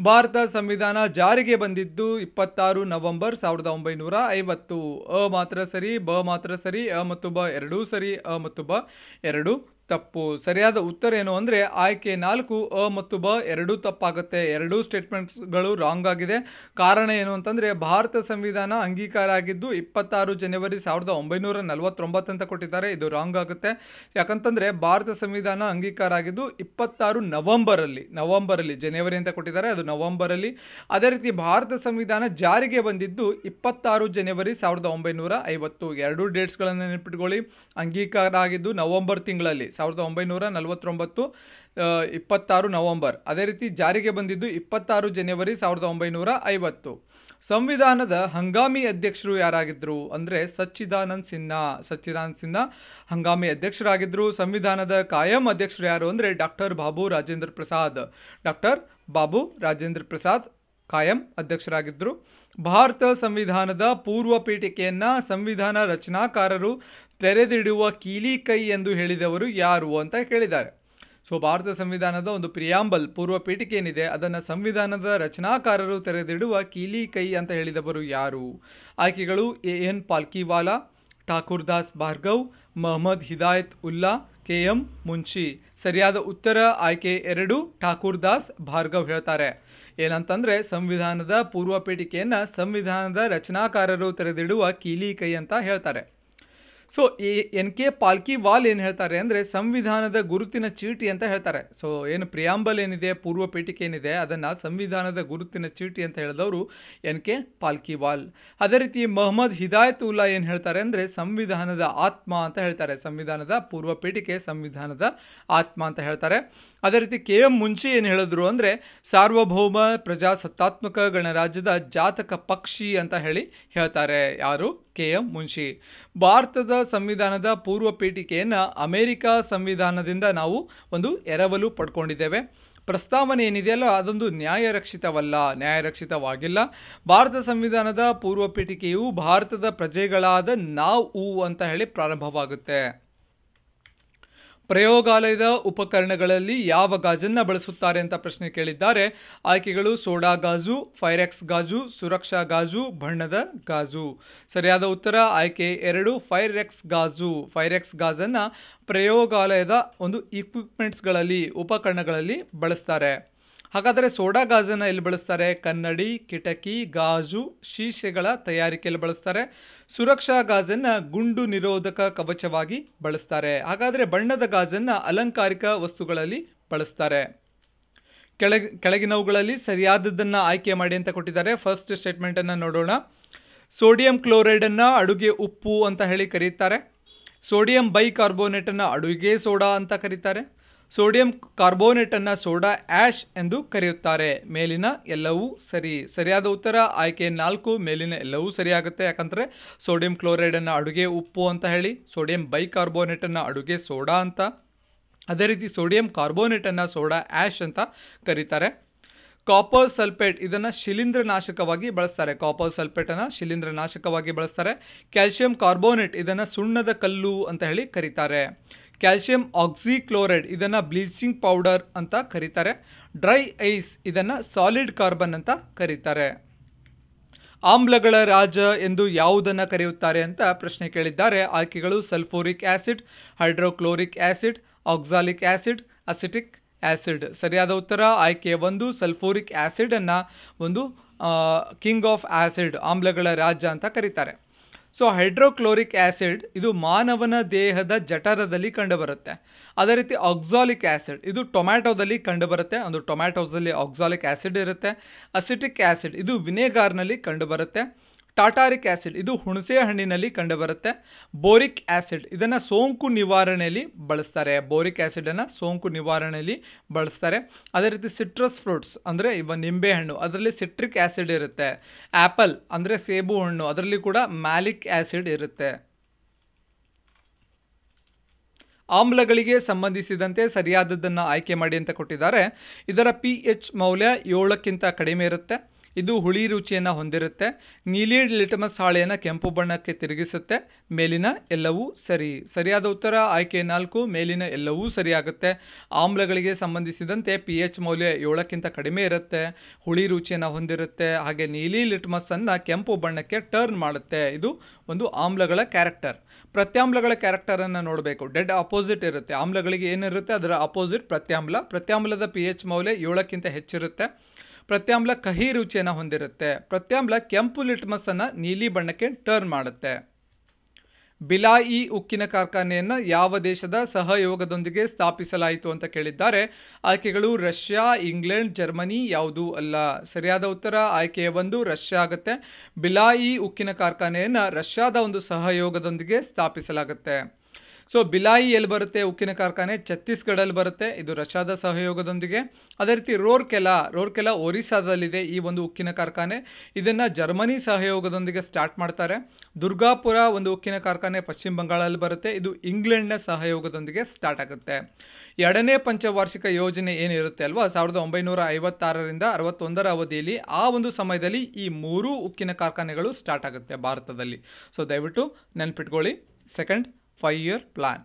ಭಾರತ ಸಂವಿಧಾನ ಜಾರಿಗೆ ಬಂದಿದ್ದು 26 ನವೆಂಬರ್ 1950. ಅ ಮಾತ್ರ ಸರಿ, ಬ ಮಾತ್ರ ಸರಿ, ಅ ಮತ್ತು ಬ ಎರಡೂ ಸರಿ, ಅ ಮತ್ತು ಬ ಎರಡು ತಪ್ಪು. ಸರಿಯಾದ ಉತ್ತರ ಏನು ಅಂದರೆ ಆಯ್ಕೆ 4, ಅ ಮತ್ತು ಬ ಎರಡೂ ತಪ್ಪಾಗುತ್ತೆ. ಎರಡೂ ಸ್ಟೇಟ್ಮೆಂಟ್ಗಳು ರಾಂಗ್ ಆಗಿದೆ. ಕಾರಣ ಏನು ಅಂತಂದರೆ ಭಾರತ ಸಂವಿಧಾನ ಅಂಗೀಕಾರ ಆಗಿದ್ದು 26 ಜನವರಿ 1949 ಅಂತ ಕೊಟ್ಟಿದ್ದಾರೆ. ಇದು ರಾಂಗ್ ಆಗುತ್ತೆ. ಯಾಕಂತಂದರೆ ಭಾರತ ಸಂವಿಧಾನ ಅಂಗೀಕಾರ ಆಗಿದ್ದು 26 ನವೆಂಬರಲ್ಲಿ, ಜನವರಿ ಅಂತ ಕೊಟ್ಟಿದ್ದಾರೆ, ಅದು ನವೆಂಬರಲ್ಲಿ. ಅದೇ ರೀತಿ ಭಾರತ ಸಂವಿಧಾನ ಜಾರಿಗೆ ಬಂದಿದ್ದು 26 ಜನವರಿ 1950. ಎರಡೂ ಡೇಟ್ಸ್ಗಳನ್ನು ನೆನಪಿಟ್ಕೊಳ್ಳಿ. ಅಂಗೀಕಾರ ಆಗಿದ್ದು ನವೆಂಬರ್ ತಿಂಗಳಲ್ಲಿ 1949, 26 ನವೆಂಬರ್. ಅದೇ ರೀತಿ ಜಾರಿಗೆ ಬಂದಿದ್ದು 26 ಜನವರಿ 1950. ಸಂವಿಧಾನದ ಹಂಗಾಮಿ ಅಧ್ಯಕ್ಷರು ಯಾರಾಗಿದ್ದರು ಅಂದರೆ ಸಚ್ಚಿದಾನಂದ್ ಸಿನ್ಹಾ ಹಂಗಾಮಿ ಅಧ್ಯಕ್ಷರಾಗಿದ್ದರು. ಸಂವಿಧಾನದ ಕಾಯಂ ಅಧ್ಯಕ್ಷರು ಯಾರು ಅಂದರೆ ಡಾಕ್ಟರ್ ಬಾಬು ರಾಜೇಂದ್ರ ಪ್ರಸಾದ್ ಕಾಯಂ ಅಧ್ಯಕ್ಷರಾಗಿದ್ದರು. ಭಾರತ ಸಂವಿಧಾನದ ಪೂರ್ವ ಪೀಠಿಕೆಯನ್ನು ಸಂವಿಧಾನ ರಚನಾಕಾರರು ತೆರೆದಿಡುವ ಕೀಲಿ ಕೈ ಎಂದು ಹೇಳಿದವರು ಯಾರು ಅಂತ ಕೇಳಿದ್ದಾರೆ. ಸೊ ಭಾರತ ಸಂವಿಧಾನದ ಒಂದು ಪ್ರಿಯಾಂಬಲ್ ಪೂರ್ವ ಪೀಠಿಕೆ ಏನಿದೆ ಅದನ್ನು ಸಂವಿಧಾನದ ರಚನಾಕಾರರು ತೆರೆದಿಡುವ ಕೀಲಿ ಕೈ ಅಂತ ಹೇಳಿದವರು ಯಾರು? ಆಯ್ಕೆಗಳು ಎನ್ ಪಾಲ್ಕಿವಾಲಾ, ಠಾಕೂರ್ ದಾಸ್ ಭಾರ್ಗವ್, ಮೊಹಮ್ಮದ್ ಹಿದಾಯತ್ ಉಲ್ಲಾ, KM ಮುನ್ಷಿ. ಸರಿಯಾದ ಉತ್ತರ ಆಯ್ಕೆ 2, ಠಾಕೂರ್ ದಾಸ್ ಭಾರ್ಗವ್ ಹೇಳ್ತಾರೆ. ಏನಂತಂದರೆ ಸಂವಿಧಾನದ ಪೂರ್ವ ಪೀಠಿಕೆಯನ್ನು ಸಂವಿಧಾನದ ರಚನಾಕಾರರು ತೆರೆದಿಡುವ ಕೀಲಿ ಕೈ ಅಂತ ಹೇಳ್ತಾರೆ. ಸೊ NK ಪಾಲ್ಕಿವಾಲ್ ಏನು ಹೇಳ್ತಾರೆ ಅಂದರೆ ಸಂವಿಧಾನದ ಗುರುತಿನ ಚೀಟಿ ಅಂತ ಹೇಳ್ತಾರೆ. ಸೊ ಏನು ಪ್ರಿಯಾಂಬಲ್ ಏನಿದೆ, ಪೂರ್ವ ಪೀಠಿಕೆ ಏನಿದೆ ಅದನ್ನು ಸಂವಿಧಾನದ ಗುರುತಿನ ಚೀಟಿ ಅಂತ ಹೇಳಿದವರು NK ಪಾಲ್ಕಿವಾಲ್. ಅದೇ ರೀತಿ ಮೊಹಮ್ಮದ್ ಹಿದಾಯತ್ ಉಲ್ಲಾ ಏನು ಹೇಳ್ತಾರೆ ಅಂದರೆ ಸಂವಿಧಾನದ ಆತ್ಮ ಅಂತ ಹೇಳ್ತಾರೆ. ಸಂವಿಧಾನದ ಪೂರ್ವ ಪೀಠಿಕೆ ಸಂವಿಧಾನದ ಆತ್ಮ ಅಂತ ಹೇಳ್ತಾರೆ. ಅದೇ ರೀತಿ KM ಮುನ್ಷಿ ಏನು ಹೇಳಿದ್ರು ಅಂದರೆ ಸಾರ್ವಭೌಮ ಪ್ರಜಾಸತ್ತಾತ್ಮಕ ಗಣರಾಜ್ಯದ ಜಾತಕ ಪಕ್ಷಿ ಅಂತ ಹೇಳ್ತಾರೆ. ಯಾರು? KM ಮುನ್ಷಿ. ಭಾರತದ ಸಂವಿಧಾನದ ಪೂರ್ವ ಪೀಠಿಕೆಯನ್ನು ಅಮೆರಿಕ ಸಂವಿಧಾನದಿಂದ ನಾವು ಒಂದು ಎರವಲು ಪಡ್ಕೊಂಡಿದ್ದೇವೆ. ಪ್ರಸ್ತಾವನೆ ಏನಿದೆಯಲ್ಲ ಅದೊಂದು ನ್ಯಾಯರಕ್ಷಿತವಾಗಿಲ್ಲ. ಭಾರತ ಸಂವಿಧಾನದ ಪೂರ್ವ ಪೀಠಿಕೆಯು ಭಾರತದ ಪ್ರಜೆಗಳಾದ ನಾವು ಅಂತ ಹೇಳಿ ಪ್ರಾರಂಭವಾಗುತ್ತೆ. ಪ್ರಯೋಗಾಲಯದ ಉಪಕರಣಗಳಲ್ಲಿ ಯಾವ ಗಾಜನ್ನು ಬಳಸುತ್ತಾರೆ ಅಂತ ಪ್ರಶ್ನೆ ಕೇಳಿದ್ದಾರೆ. ಆಯ್ಕೆಗಳು ಸೋಡಾ ಗಾಜು, ಫೈರೆಕ್ಸ್ ಗಾಜು, ಸುರಕ್ಷಾ ಗಾಜು, ಬಣ್ಣದ ಗಾಜು. ಸರಿಯಾದ ಉತ್ತರ ಆಯ್ಕೆ 2, ಫೈರೆಕ್ಸ್ ಗಾಜನ್ನು ಪ್ರಯೋಗಾಲಯದ ಒಂದು ಉಪಕರಣಗಳಲ್ಲಿ ಬಳಸ್ತಾರೆ. ಹಾಗಾದರೆ ಸೋಡಾ ಗಾಜನ್ನು ಎಲ್ಲಿ ಬಳಸ್ತಾರೆ? ಕನ್ನಡಿ, ಕಿಟಕಿ, ಗಾಜು, ಶೀಶೆಗಳ ತಯಾರಿಕೆಯಲ್ಲಿ ಬಳಸ್ತಾರೆ. ಸುರಕ್ಷಾ ಗಾಜನ್ನು ಗುಂಡು ನಿರೋಧಕ ಕವಚವಾಗಿ ಬಳಸ್ತಾರೆ. ಹಾಗಾದರೆ ಬಣ್ಣದ ಗಾಜನ್ನು ಅಲಂಕಾರಿಕ ವಸ್ತುಗಳಲ್ಲಿ ಬಳಸ್ತಾರೆ. ಕೆಳಗಿನವುಗಳಲ್ಲಿ ಸರಿಯಾದದ್ದನ್ನು ಆಯ್ಕೆ ಮಾಡಿ ಅಂತ ಕೊಟ್ಟಿದ್ದಾರೆ. ಫಸ್ಟ್ ಸ್ಟೇಟ್ಮೆಂಟನ್ನು ನೋಡೋಣ. ಸೋಡಿಯಂ ಕ್ಲೋರೈಡನ್ನು ಅಡುಗೆ ಉಪ್ಪು ಅಂತ ಹೇಳಿ ಕರೀತಾರೆ. ಸೋಡಿಯಂ ಬೈಕಾರ್ಬೋನೇಟನ್ನು ಅಡುಗೆ ಸೋಡಾ ಅಂತ ಕರೀತಾರೆ. ಸೋಡಿಯಂ ಕಾರ್ಬೋನೇಟನ್ನು ಸೋಡಾ ಆ್ಯಶ್ ಎಂದು ಕರೆಯುತ್ತಾರೆ. ಮೇಲಿನ ಎಲ್ಲವೂ ಸರಿಯಾದ ಉತ್ತರ ಆಯ್ಕೆ 4, ಮೇಲಿನ ಎಲ್ಲವೂ ಸರಿಯಾಗುತ್ತೆ. ಯಾಕಂದರೆ ಸೋಡಿಯಂ ಕ್ಲೋರೈಡನ್ನು ಅಡುಗೆ ಉಪ್ಪು ಅಂತ ಹೇಳಿ, ಸೋಡಿಯಂ ಬೈಕಾರ್ಬೋನೇಟನ್ನು ಅಡುಗೆ ಸೋಡಾ ಅಂತ, ಅದೇ ರೀತಿ ಸೋಡಿಯಂ ಕಾರ್ಬೋನೇಟನ್ನು ಸೋಡಾ ಆ್ಯಶ್ ಅಂತ ಕರೀತಾರೆ. ಕಾಪರ್ ಸಲ್ಫೇಟ್ ಇದನ್ನು ಶಿಲೀಂಧ್ರನಾಶಕವಾಗಿ ಬಳಸ್ತಾರೆ. ಕ್ಯಾಲ್ಸಿಯಂ ಕಾರ್ಬೋನೇಟ್ ಇದನ್ನು ಸುಣ್ಣದ ಕಲ್ಲು ಅಂತ ಹೇಳಿ ಕರೀತಾರೆ. ಕ್ಯಾಲ್ಸಿಯಂ ಆಕ್ಸಿಕ್ಲೋರೈಡ್ ಇದನ್ನು ಬ್ಲೀಚಿಂಗ್ ಪೌಡರ್ ಅಂತ ಕರೀತಾರೆ. ಡ್ರೈ ಐಸ್ ಇದನ್ನು ಸಾಲಿಡ್ ಕಾರ್ಬನ್ ಅಂತ ಕರೀತಾರೆ. ಆಮ್ಲಗಳ ರಾಜ ಎಂದು ಯಾವುದನ್ನು ಕರೆಯುತ್ತಾರೆ ಅಂತ ಪ್ರಶ್ನೆ ಕೇಳಿದ್ದಾರೆ. ಆಯ್ಕೆಗಳು sulphuric acid, hydrochloric acid, oxalic acid, acetic acid. ಸರಿಯಾದ ಉತ್ತರ ಆಯ್ಕೆ 1, ಸಲ್ಫೋರಿಕ್ ಆ್ಯಸಿಡನ್ನು ಒಂದು ಕಿಂಗ್ ಆಫ್ ಆ್ಯಸಿಡ್, ಆಮ್ಲಗಳ ರಾಜ ಅಂತ ಕರೀತಾರೆ. ಸೊ ಹೈಡ್ರೋಕ್ಲೋರಿಕ್ ಆ್ಯಸಿಡ್ ಇದು ಮಾನವನ ದೇಹದ ಜಠರದಲ್ಲಿ ಕಂಡುಬರುತ್ತೆ. ಅದೇ ರೀತಿ ಆಕ್ಸಾಲಿಕ್ ಆ್ಯಸಿಡ್ ಇದು ಟೊಮ್ಯಾಟೋದಲ್ಲಿ ಕಂಡುಬರುತ್ತೆ. ಒಂದು ಟೊಮ್ಯಾಟೋಸಲ್ಲಿ ಆಕ್ಸಾಲಿಕ್ ಆ್ಯಸಿಡ್ ಇರುತ್ತೆ. ಅಸಿಟಿಕ್ ಆ್ಯಸಿಡ್ ಇದು ವಿನೆಗಾರ್ನಲ್ಲಿ ಕಂಡುಬರುತ್ತೆ. ಟಾಟಾರಿಕ್ ಆ್ಯಸಿಡ್ ಇದು ಹುಣಸೆ ಹಣ್ಣಿನಲ್ಲಿ ಕಂಡುಬರುತ್ತೆ. ಬೋರಿಕ್ ಆ್ಯಸಿಡ್ ಇದನ್ನು ಸೋಂಕು ನಿವಾರಣೆಯಲ್ಲಿ ಬಳಸ್ತಾರೆ. ಬೋರಿಕ್ ಆ್ಯಸಿಡನ್ನು ಸೋಂಕು ನಿವಾರಣೆಯಲ್ಲಿ ಬಳಸ್ತಾರೆ. ಅದೇ ರೀತಿ ಸಿಟ್ರಸ್ ಫ್ರೂಟ್ಸ್ ಅಂದರೆ ಇವ ನಿಂಬೆಹಣ್ಣು ಅದರಲ್ಲಿ ಸಿಟ್ರಿಕ್ ಆ್ಯಸಿಡ್ ಇರುತ್ತೆ. ಆ್ಯಪಲ್ ಅಂದರೆ ಸೇಬು ಹಣ್ಣು ಅದರಲ್ಲಿ ಕೂಡ ಮ್ಯಾಲಿಕ್ ಆ್ಯಸಿಡ್ ಇರುತ್ತೆ. ಆಮ್ಲಗಳಿಗೆ ಸಂಬಂಧಿಸಿದಂತೆ ಸರಿಯಾದದ್ದನ್ನು ಆಯ್ಕೆ ಮಾಡಿ ಅಂತ ಕೊಟ್ಟಿದ್ದಾರೆ. ಇದರ pH ಮೌಲ್ಯ 7ಕ್ಕಿಂತ ಕಡಿಮೆ ಇರುತ್ತೆ. ಇದು ಹುಳಿ ರುಚಿಯನ್ನು ಹೊಂದಿರುತ್ತೆ. ನೀಲಿ ಲಿಟಮಸ್ ಹಾಳೆಯನ್ನು ಕೆಂಪು ಬಣ್ಣಕ್ಕೆ ತಿರುಗಿಸುತ್ತೆ. ಮೇಲಿನ ಎಲ್ಲವೂ ಸರಿ. ಸರಿಯಾದ ಉತ್ತರ ಆಯ್ಕೆ 4 ಮೇಲಿನ ಎಲ್ಲವೂ ಸರಿಯಾಗುತ್ತೆ. ಆಮ್ಲಗಳಿಗೆ ಸಂಬಂಧಿಸಿದಂತೆ pH ಮೌಲ್ಯ 7ಕ್ಕಿಂತ ಕಡಿಮೆ ಇರುತ್ತೆ, ಹುಳಿ ರುಚಿಯನ್ನು ಹೊಂದಿರುತ್ತೆ, ಹಾಗೆ ನೀಲಿ ಲಿಟ್ಮಸ್ಸನ್ನು ಕೆಂಪು ಬಣ್ಣಕ್ಕೆ ಟರ್ನ್ ಮಾಡುತ್ತೆ. ಇದು ಒಂದು ಆಮ್ಲಗಳ ಕ್ಯಾರೆಕ್ಟರ್. ಪ್ರತ್ಯಾಮ್ಲಗಳ ಕ್ಯಾರೆಕ್ಟರನ್ನು ನೋಡಬೇಕು. ಡೆಡ್ ಅಪೋಸಿಟ್ ಇರುತ್ತೆ. ಆಮ್ಲಗಳಿಗೆ ಏನಿರುತ್ತೆ ಅದರ ಅಪೋಸಿಟ್ ಪ್ರತ್ಯಾಮ್ಲ. ಪ್ರತ್ಯಾಮ್ಲದ pH ಮೌಲ್ಯ 7ಕ್ಕಿಂತ ಹೆಚ್ಚಿರುತ್ತೆ. ಪ್ರತ್ಯಾಮ್ಲ ಕಹಿ ರುಚಿಯನ್ನು ಹೊಂದಿರುತ್ತೆ. ಪ್ರತ್ಯಾಮ್ಲ ಕೆಂಪು ಲಿಟ್ಮಸ್ಸನ್ನು ನೀಲಿ ಬಣ್ಣಕ್ಕೆ ಟರ್ನ್ ಮಾಡುತ್ತೆ. ಬಿಲಾಯಿ ಉಕ್ಕಿನ ಕಾರ್ಖಾನೆಯನ್ನು ಯಾವ ದೇಶದ ಸಹಯೋಗದೊಂದಿಗೆ ಸ್ಥಾಪಿಸಲಾಯಿತು ಅಂತ ಕೇಳಿದ್ದಾರೆ. ಆಯ್ಕೆಗಳು ರಷ್ಯಾ, ಇಂಗ್ಲೆಂಡ್, ಜರ್ಮನಿ, ಯಾವುದೂ ಅಲ್ಲ. ಸರಿಯಾದ ಉತ್ತರ ಆಯ್ಕೆ 1 ರಷ್ಯಾ ಆಗುತ್ತೆ. ಬಿಲಾಯಿ ಉಕ್ಕಿನ ಕಾರ್ಖಾನೆಯನ್ನು ರಷ್ಯಾದ ಒಂದು ಸಹಯೋಗದೊಂದಿಗೆ ಸ್ಥಾಪಿಸಲಾಗುತ್ತೆ. ಸೊ ಬಿಲಾಯಿ ಎಲ್ಲಿ ಬರುತ್ತೆ ಉಕ್ಕಿನ ಕಾರ್ಖಾನೆ? ಛತ್ತೀಸ್ಗಢಲ್ಲಿ ಬರುತ್ತೆ. ಇದು ರಷ್ಯಾದ ಸಹಯೋಗದೊಂದಿಗೆ. ಅದೇ ರೀತಿ ರೋರ್ಕೆಲಾ ಒರಿಸ್ಸಾದಲ್ಲಿದೆ ಈ ಒಂದು ಉಕ್ಕಿನ ಕಾರ್ಖಾನೆ. ಇದನ್ನು ಜರ್ಮನಿ ಸಹಯೋಗದೊಂದಿಗೆ ಸ್ಟಾರ್ಟ್ ಮಾಡ್ತಾರೆ. ದುರ್ಗಾಪುರ ಒಂದು ಉಕ್ಕಿನ ಕಾರ್ಖಾನೆ ಪಶ್ಚಿಮ ಬಂಗಾಳಲ್ಲಿ ಬರುತ್ತೆ. ಇದು ಇಂಗ್ಲೆಂಡ್ನ ಸಹಯೋಗದೊಂದಿಗೆ ಸ್ಟಾರ್ಟ್ ಆಗುತ್ತೆ. 2ನೇ ಪಂಚವಾರ್ಷಿಕ ಯೋಜನೆ ಏನಿರುತ್ತೆ ಅಲ್ವಾ 1956ರಿಂದ 61ರ ಅವಧಿಯಲ್ಲಿ ಆ ಒಂದು ಸಮಯದಲ್ಲಿ ಈ 3 ಉಕ್ಕಿನ ಕಾರ್ಖಾನೆಗಳು ಸ್ಟಾರ್ಟ್ ಆಗುತ್ತೆ ಭಾರತದಲ್ಲಿ. ಸೊ ದಯವಿಟ್ಟು ನೆನ್ಪಿಟ್ಕೊಳ್ಳಿ. Second 5-year plan.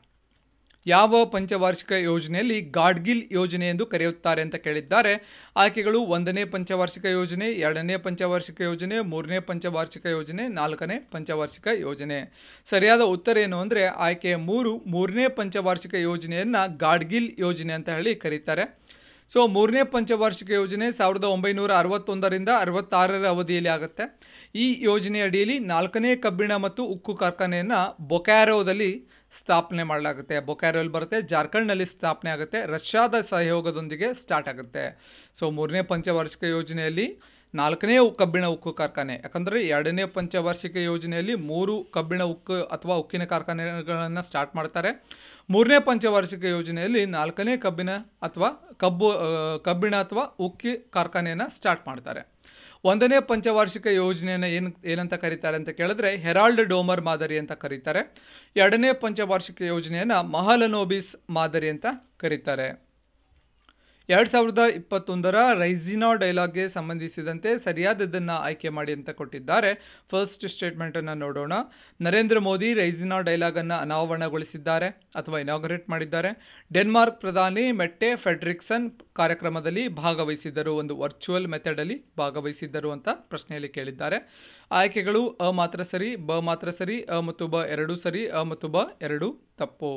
ಯಾವ ಪಂಚವಾರ್ಷಿಕ ಯೋಜನೆಯಲ್ಲಿ ಗಾಡ್ಗಿಲ್ ಯೋಜನೆ ಎಂದು ಕರೆಯುತ್ತಾರೆ ಅಂತ ಕೇಳಿದ್ದಾರೆ. ಆಯ್ಕೆಗಳು 1ನೇ ಪಂಚವಾರ್ಷಿಕ ಯೋಜನೆ, 2ನೇ ಪಂಚವಾರ್ಷಿಕ ಯೋಜನೆ, 3ನೇ ಪಂಚವಾರ್ಷಿಕ ಯೋಜನೆ, 4ನೇ ಪಂಚವಾರ್ಷಿಕ ಯೋಜನೆ. ಸರಿಯಾದ ಉತ್ತರ ಏನು ಅಂದರೆ ಆಯ್ಕೆ 3ನೇ ಪಂಚವಾರ್ಷಿಕ ಯೋಜನೆಯನ್ನು ಗಾಡ್ಗಿಲ್ ಯೋಜನೆ ಅಂತ ಹೇಳಿ ಕರೀತಾರೆ. ಸೊ 3ನೇ ಪಂಚವಾರ್ಷಿಕ ಯೋಜನೆ 1961ರಿಂದ 66ರ ಅವಧಿಯಲ್ಲಿ ಆಗುತ್ತೆ. ಈ ಯೋಜನೆಯ ಅಡಿಯಲ್ಲಿ 4ನೇ ಕಬ್ಬಿಣ ಮತ್ತು ಉಕ್ಕು ಕಾರ್ಖಾನೆಯನ್ನು ಬೊಕ್ಯಾರೋದಲ್ಲಿ ಸ್ಥಾಪನೆ ಮಾಡಲಾಗುತ್ತೆ. ಬೊಕ್ಯಾರೋಲ್ಲಿ ಬರುತ್ತೆ, ಜಾರ್ಖಂಡ್ನಲ್ಲಿ ಸ್ಥಾಪನೆ ಆಗುತ್ತೆ. ರಷ್ಯಾದ ಸಹಯೋಗದೊಂದಿಗೆ ಸ್ಟಾರ್ಟ್ ಆಗುತ್ತೆ. ಸೊ 3ನೇ ಪಂಚವಾರ್ಷಿಕ ಯೋಜನೆಯಲ್ಲಿ 4ನೇ ಕಬ್ಬಿಣ ಉಕ್ಕು ಕಾರ್ಖಾನೆ, ಯಾಕಂದರೆ 2ನೇ ಪಂಚವಾರ್ಷಿಕ ಯೋಜನೆಯಲ್ಲಿ 3 ಕಬ್ಬಿಣ ಉಕ್ಕು ಅಥವಾ ಉಕ್ಕಿನ ಕಾರ್ಖಾನೆಗಳನ್ನು ಸ್ಟಾರ್ಟ್ ಮಾಡ್ತಾರೆ. 3ನೇ ಪಂಚವಾರ್ಷಿಕ ಯೋಜನೆಯಲ್ಲಿ 4ನೇ ಕಬ್ಬಿಣ ಅಥವಾ ಉಕ್ಕಿ ಕಾರ್ಖಾನೆಯನ್ನು ಸ್ಟಾರ್ಟ್ ಮಾಡ್ತಾರೆ. 1ನೇ ಪಂಚವಾರ್ಷಿಕ ಯೋಜನೆಯನ್ನು ಏನಂತ ಕರೀತಾರೆ ಅಂತ ಕೇಳಿದ್ರೆ ಹೆರಾಲ್ಡ್ ಡೋಮರ್ ಮಾದರಿ ಅಂತ ಕರೀತಾರೆ. 2ನೇ ಪಂಚವಾರ್ಷಿಕ ಯೋಜನೆಯನ್ನು ಮಹಲನೋಬಿಸ್ ಮಾದರಿ ಅಂತ ಕರೀತಾರೆ. 2021ರ ರೈಸಿನಾ ಡೈಲಾಗ್ಗೆ ಸಂಬಂಧಿಸಿದಂತೆ ಸರಿಯಾದದ್ದನ್ನು ಆಯ್ಕೆ ಮಾಡಿ ಅಂತ ಕೊಟ್ಟಿದ್ದಾರೆ. ಫಸ್ಟ್ ಸ್ಟೇಟ್ಮೆಂಟನ್ನು ನೋಡೋಣ. ನರೇಂದ್ರ ಮೋದಿ ರೈಸಿನಾ ಡೈಲಾಗನ್ನು ಅನಾವರಣಗೊಳಿಸಿದ್ದಾರೆ ಅಥವಾ ಇನಾಗ್ರೇಟ್ ಮಾಡಿದ್ದಾರೆ. ಡೆನ್ಮಾರ್ಕ್ ಪ್ರಧಾನಿ ಮೆಟ್ಟೆ ಫ್ರೆಡ್ರಿಕ್ಸನ್ ಕಾರ್ಯಕ್ರಮದಲ್ಲಿ ಭಾಗವಹಿಸಿದ್ದರು, ಒಂದು ವರ್ಚುವಲ್ ಮೆಥಡಲ್ಲಿ ಭಾಗವಹಿಸಿದ್ದರು ಅಂತ ಪ್ರಶ್ನೆಯಲ್ಲಿ ಕೇಳಿದ್ದಾರೆ. ಆಯ್ಕೆಗಳು ಅ ಮಾತ್ರ ಸರಿ, ಬ ಮಾತ್ರ ಸರಿ, ಅ ಮತ್ತು ಬ ಎರಡೂ ಸರಿ, ಅ ಮತ್ತು ಬ ಎರಡೂ ತಪ್ಪು.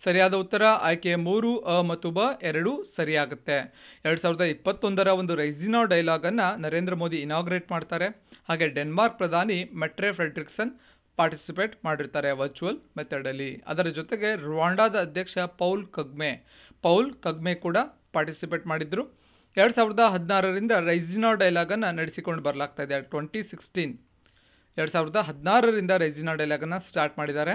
ಸರಿಯಾದ ಉತ್ತರ ಆಯ್ಕೆ 3 ಅ ಮತ್ತು ಬ ಎರಡೂ ಸರಿಯಾಗುತ್ತೆ. 2021ರ ಒಂದು ರೈಸಿನಾ ಡೈಲಾಗನ್ನು ನರೇಂದ್ರ ಮೋದಿ ಇನಾಗ್ರೇಟ್ ಮಾಡ್ತಾರೆ. ಹಾಗೆ ಡೆನ್ಮಾರ್ಕ್ ಪ್ರಧಾನಿ ಮೆಟ್ರೆ ಫ್ರೆಡ್ರಿಕ್ಸನ್ ಪಾರ್ಟಿಸಿಪೇಟ್ ಮಾಡಿರ್ತಾರೆ ವರ್ಚುವಲ್ ಮೆಥಡಲ್ಲಿ. ಅದರ ಜೊತೆಗೆ ರುವಾಂಡಾದ ಅಧ್ಯಕ್ಷ ಪೌಲ್ ಕಗ್ಮೆ ಕೂಡ ಪಾರ್ಟಿಸಿಪೇಟ್ ಮಾಡಿದ್ರು. 2016ರಿಂದ ರೈಸಿನಾ ಡೈಲಾಗನ್ನು ನಡೆಸಿಕೊಂಡು ಬರಲಾಗ್ತಾ ಇದೆ. 2016ರಿಂದ ರೈಸಿನಾ ಡೈಲಾಗನ್ನು ಸ್ಟಾರ್ಟ್ ಮಾಡಿದ್ದಾರೆ.